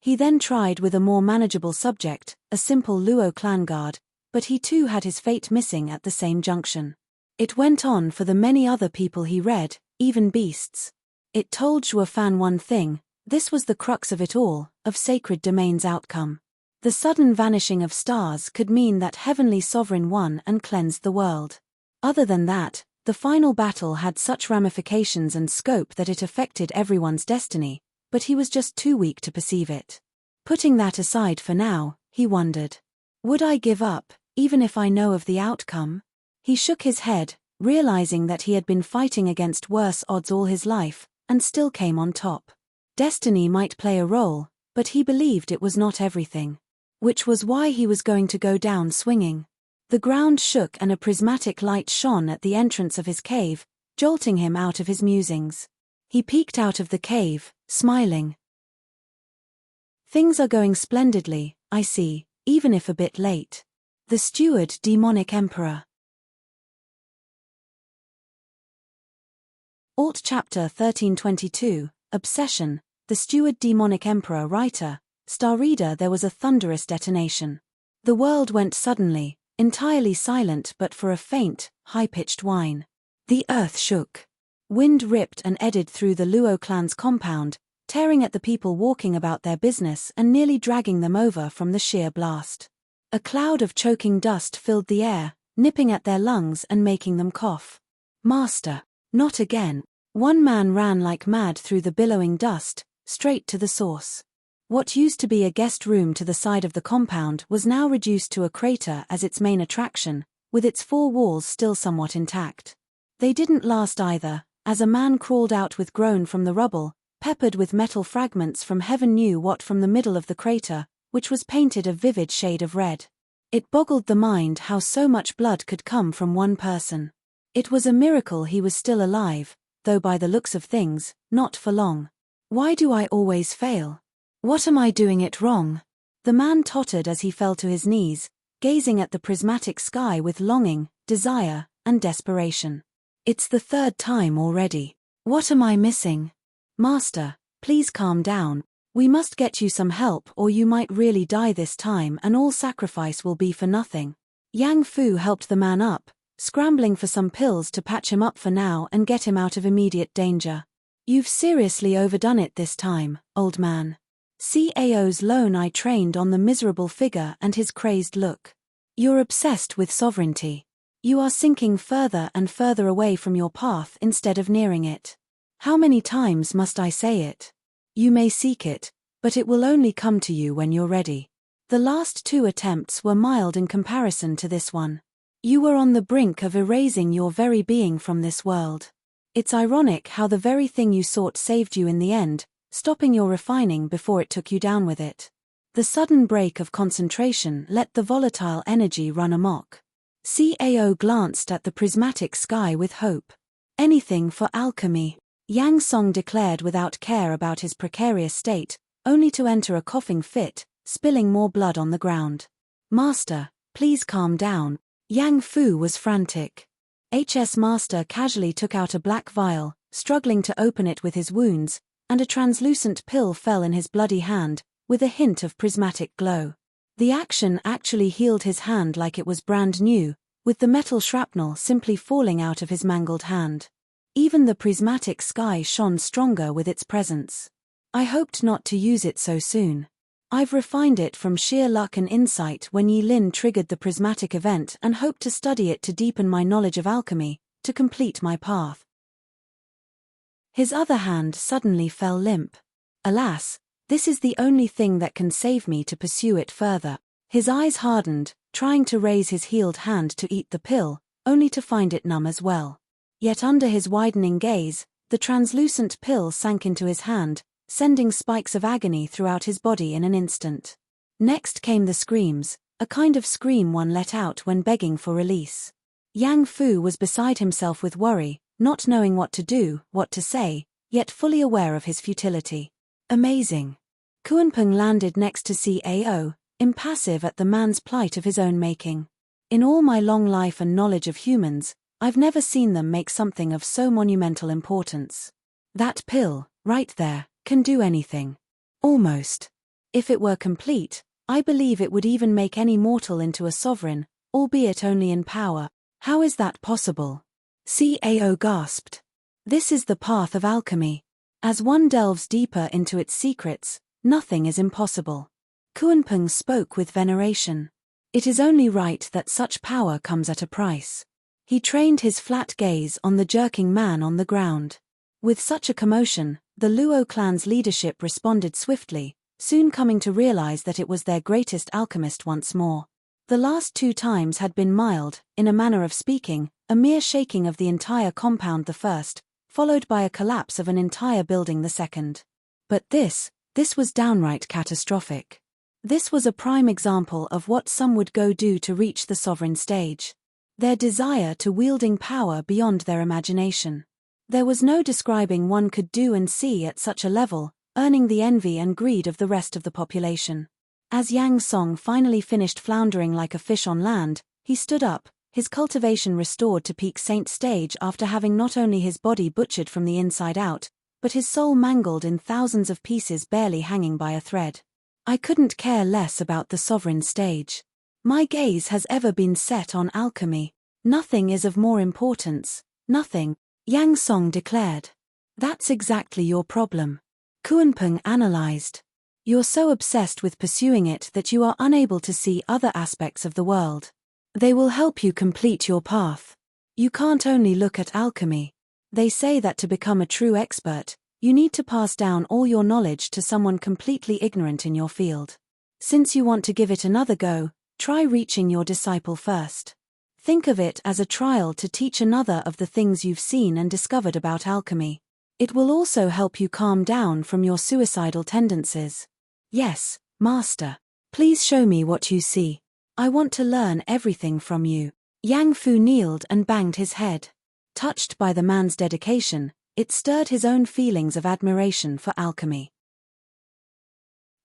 He then tried with a more manageable subject, a simple Luo clan guard, but he too had his fate missing at the same junction. It went on for the many other people he read, even beasts. It told Zhuo Fan one thing: this was the crux of it all, of sacred domain's outcome. The sudden vanishing of stars could mean that heavenly sovereign won and cleansed the world. Other than that, the final battle had such ramifications and scope that it affected everyone's destiny, but he was just too weak to perceive it. Putting that aside for now, he wondered. Would I give up, even if I know of the outcome? He shook his head, realizing that he had been fighting against worse odds all his life, and still came on top. Destiny might play a role, but he believed it was not everything. Which was why he was going to go down swinging. The ground shook and a prismatic light shone at the entrance of his cave, jolting him out of his musings. He peeked out of the cave, smiling. Things are going splendidly, I see, even if a bit late. The Steward Demonic Emperor. Alt Chapter 1322, Obsession, The Steward Demonic Emperor. Writer, Star Reader. There was a thunderous detonation. The world went suddenly, entirely silent but for a faint, high-pitched whine. The earth shook. Wind ripped and eddied through the Luo clan's compound, tearing at the people walking about their business and nearly dragging them over from the sheer blast. A cloud of choking dust filled the air, nipping at their lungs and making them cough. Master, not again. One man ran like mad through the billowing dust, straight to the source. What used to be a guest room to the side of the compound was now reduced to a crater as its main attraction, with its four walls still somewhat intact. They didn't last either, as a man crawled out with groan from the rubble, peppered with metal fragments from heaven knew what from the middle of the crater, which was painted a vivid shade of red. It boggled the mind how so much blood could come from one person. It was a miracle he was still alive, though by the looks of things, not for long. Why do I always fail? What am I doing it wrong? The man tottered as he fell to his knees, gazing at the prismatic sky with longing, desire, and desperation. It's the third time already. What am I missing? Master, please calm down. We must get you some help or you might really die this time and all sacrifice will be for nothing. Yang Fu helped the man up, scrambling for some pills to patch him up for now and get him out of immediate danger. You've seriously overdone it this time, old man. Cao's lone eye trained on the miserable figure and his crazed look. You're obsessed with sovereignty. You are sinking further and further away from your path instead of nearing it. How many times must I say it? You may seek it, but it will only come to you when you're ready. The last two attempts were mild in comparison to this one. You were on the brink of erasing your very being from this world. It's ironic how the very thing you sought saved you in the end, stopping your refining before it took you down with it. The sudden break of concentration let the volatile energy run amok. Cao glanced at the prismatic sky with hope. Anything for alchemy. Yang Song declared without care about his precarious state, only to enter a coughing fit, spilling more blood on the ground. Master, please calm down. Yang Fu was frantic. HS Master casually took out a black vial, struggling to open it with his wounds, and a translucent pill fell in his bloody hand, with a hint of prismatic glow. The action actually healed his hand like it was brand new, with the metal shrapnel simply falling out of his mangled hand. Even the prismatic sky shone stronger with its presence. I hoped not to use it so soon. I've refined it from sheer luck and insight when Yi Lin triggered the prismatic event and hoped to study it to deepen my knowledge of alchemy, to complete my path. His other hand suddenly fell limp. Alas, this is the only thing that can save me to pursue it further. His eyes hardened, trying to raise his healed hand to eat the pill, only to find it numb as well. Yet under his widening gaze, the translucent pill sank into his hand, sending spikes of agony throughout his body in an instant. Next came the screams, a kind of scream one let out when begging for release. Yang Fu was beside himself with worry, not knowing what to do, what to say, yet fully aware of his futility. Amazing. Kuanpeng landed next to Cao, impassive at the man's plight of his own making. In all my long life and knowledge of humans, I've never seen them make something of so monumental importance. That pill, right there, can do anything. Almost. If it were complete, I believe it would even make any mortal into a sovereign, albeit only in power. How is that possible? Cao gasped. This is the path of alchemy. As one delves deeper into its secrets, nothing is impossible. Kuanping spoke with veneration. It is only right that such power comes at a price. He trained his flat gaze on the jerking man on the ground. With such a commotion, the Luo clan's leadership responded swiftly, soon coming to realize that it was their greatest alchemist once more. The last 2 times had been mild, in a manner of speaking, a mere shaking of the entire compound the first, followed by a collapse of an entire building the second. But this was downright catastrophic. This was a prime example of what some would go do to reach the sovereign stage. Their desire to wielding power beyond their imagination. There was no describing one could do and see at such a level, earning the envy and greed of the rest of the population. As Yang Song finally finished floundering like a fish on land, he stood up, his cultivation restored to peak saint stage after having not only his body butchered from the inside out, but his soul mangled in thousands of pieces barely hanging by a thread. I couldn't care less about the sovereign stage. My gaze has ever been set on alchemy. Nothing is of more importance, nothing, Yang Song declared. That's exactly your problem. Kuanping analyzed. You're so obsessed with pursuing it that you are unable to see other aspects of the world. They will help you complete your path. You can't only look at alchemy. They say that to become a true expert, you need to pass down all your knowledge to someone completely ignorant in your field. Since you want to give it another go, try reaching your disciple first. Think of it as a trial to teach another of the things you've seen and discovered about alchemy. It will also help you calm down from your suicidal tendencies. Yes, Master. Please show me what you see. I want to learn everything from you. Yang Fu kneeled and banged his head. Touched by the man's dedication, it stirred his own feelings of admiration for alchemy.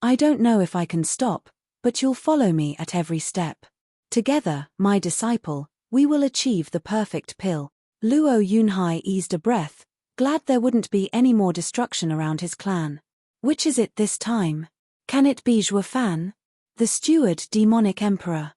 I don't know if I can stop, but you'll follow me at every step. Together, my disciple, we will achieve the perfect pill. Luo Yunhai eased a breath, glad there wouldn't be any more destruction around his clan. Which is it this time? Can it be Zhuo Fan? The steward demonic emperor.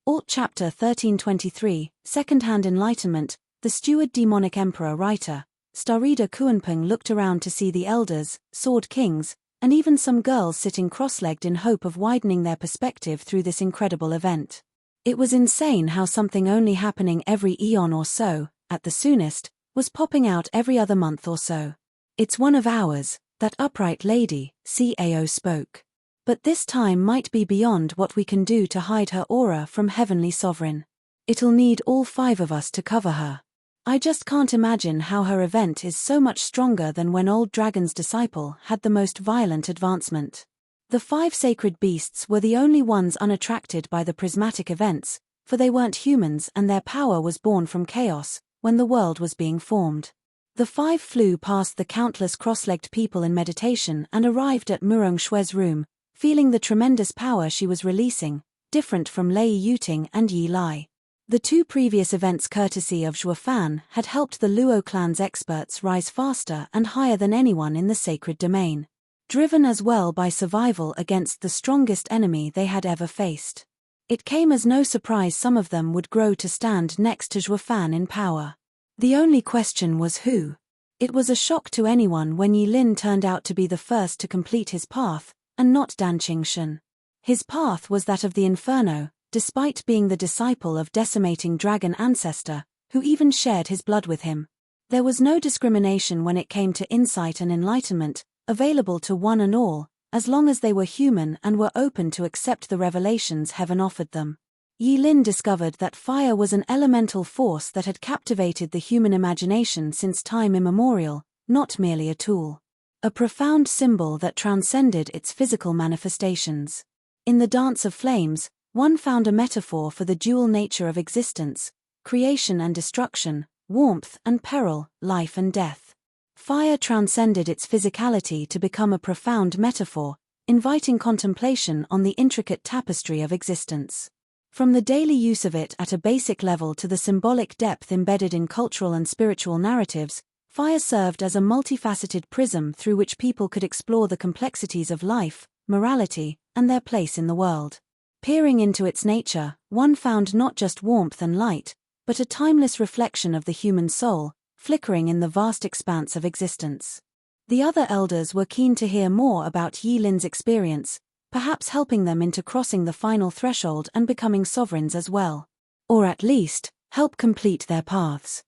Alt Chapter 1323, Second-Hand Enlightenment, the steward demonic emperor writer, Starida Kuanping looked around to see the elders, sword kings, and even some girls sitting cross-legged in hope of widening their perspective through this incredible event. It was insane how something only happening every eon or so, at the soonest, was popping out every other month or so. It's one of ours, that upright lady, Cao spoke. But this time might be beyond what we can do to hide her aura from Heavenly Sovereign. It'll need all 5 of us to cover her. I just can't imagine how her event is so much stronger than when Old Dragon's disciple had the most violent advancement. The 5 sacred beasts were the only ones unattracted by the prismatic events, for they weren't humans and their power was born from chaos, when the world was being formed. The 5 flew past the countless cross-legged people in meditation and arrived at Murong Shue's room, feeling the tremendous power she was releasing, different from Lei Yuting and Yi Lai. The 2 previous events courtesy of Zhuo Fan had helped the Luo clan's experts rise faster and higher than anyone in the sacred domain. Driven as well by survival against the strongest enemy they had ever faced. It came as no surprise some of them would grow to stand next to Zhuo Fan in power. The only question was who. It was a shock to anyone when Yi Lin turned out to be the first to complete his path, and not Dan Qingshun. His path was that of the Inferno, despite being the disciple of decimating dragon ancestor, who even shared his blood with him. There was no discrimination when it came to insight and enlightenment, available to one and all, as long as they were human and were open to accept the revelations heaven offered them. Yi Lin discovered that fire was an elemental force that had captivated the human imagination since time immemorial, not merely a tool. A profound symbol that transcended its physical manifestations. In the dance of flames, one found a metaphor for the dual nature of existence, creation and destruction, warmth and peril, life and death. Fire transcended its physicality to become a profound metaphor, inviting contemplation on the intricate tapestry of existence. From the daily use of it at a basic level to the symbolic depth embedded in cultural and spiritual narratives, Fire served as a multifaceted prism through which people could explore the complexities of life, morality, and their place in the world. Peering into its nature, one found not just warmth and light, but a timeless reflection of the human soul, flickering in the vast expanse of existence. The other elders were keen to hear more about Yi Lin's experience, perhaps helping them into crossing the final threshold and becoming sovereigns as well. Or at least, help complete their paths.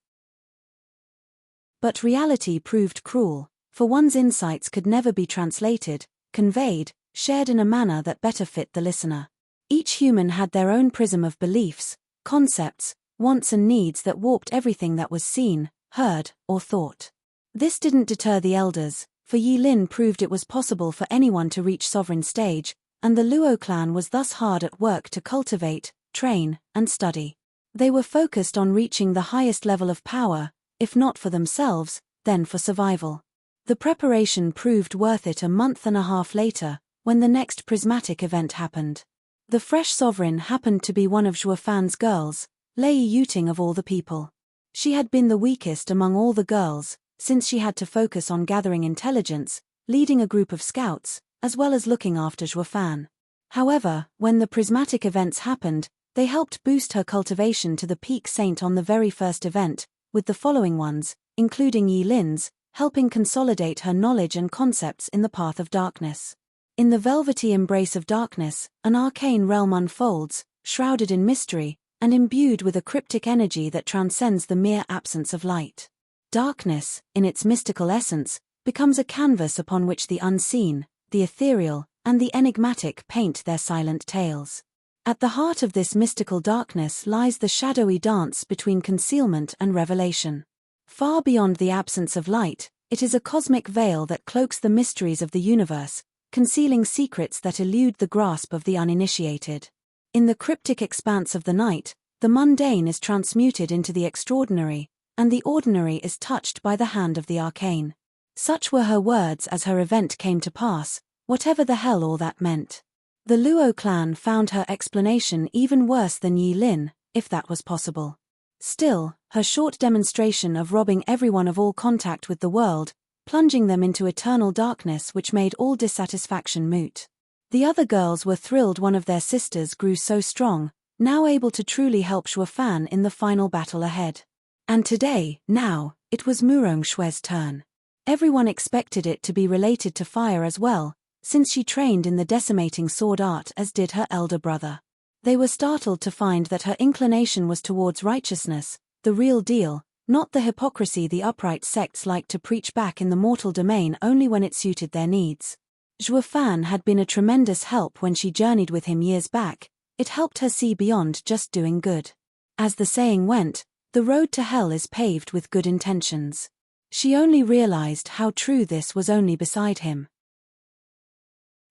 But reality proved cruel, for one's insights could never be translated, conveyed, shared in a manner that better fit the listener. Each human had their own prism of beliefs, concepts, wants and needs that warped everything that was seen, heard, or thought. This didn't deter the elders, for Yi Lin proved it was possible for anyone to reach sovereign stage, and the Luo clan was thus hard at work to cultivate, train, and study. They were focused on reaching the highest level of power, if not for themselves, then for survival. The preparation proved worth it a month and a half later, when the next prismatic event happened. The fresh sovereign happened to be one of Zhuo Fan's girls, Lei Yuting of all the people. She had been the weakest among all the girls, since she had to focus on gathering intelligence, leading a group of scouts, as well as looking after Zhuo Fan. However, when the prismatic events happened, they helped boost her cultivation to the peak saint on the very first event, with the following ones, including Yi Lin's, helping consolidate her knowledge and concepts in the path of darkness. In the velvety embrace of darkness, an arcane realm unfolds, shrouded in mystery, and imbued with a cryptic energy that transcends the mere absence of light. Darkness, in its mystical essence, becomes a canvas upon which the unseen, the ethereal, and the enigmatic paint their silent tales. At the heart of this mystical darkness lies the shadowy dance between concealment and revelation. Far beyond the absence of light, it is a cosmic veil that cloaks the mysteries of the universe, concealing secrets that elude the grasp of the uninitiated. In the cryptic expanse of the night, the mundane is transmuted into the extraordinary, and the ordinary is touched by the hand of the arcane. Such were her words as her event came to pass, whatever the hell all that meant. The Luo clan found her explanation even worse than Yi Lin, if that was possible. Still, her short demonstration of robbing everyone of all contact with the world, plunging them into eternal darkness which made all dissatisfaction moot. The other girls were thrilled one of their sisters grew so strong, now able to truly help Zhuo Fan in the final battle ahead. And today, now, it was Murong Xue's turn. Everyone expected it to be related to fire as well, since she trained in the decimating sword art as did her elder brother. They were startled to find that her inclination was towards righteousness, the real deal, not the hypocrisy the upright sects like to preach back in the mortal domain only when it suited their needs. Zhuo Fan had been a tremendous help when she journeyed with him years back. It helped her see beyond just doing good. As the saying went, the road to hell is paved with good intentions. She only realized how true this was only beside him.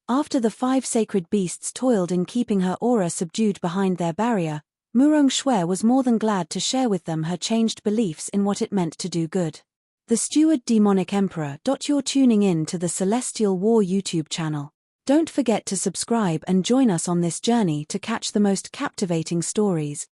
After the 5 sacred beasts toiled in keeping her aura subdued behind their barrier, Murong Xue was more than glad to share with them her changed beliefs in what it meant to do good. The Steward Demonic Emperor. You're tuning in to the Celestial War YouTube channel. Don't forget to subscribe and join us on this journey to catch the most captivating stories,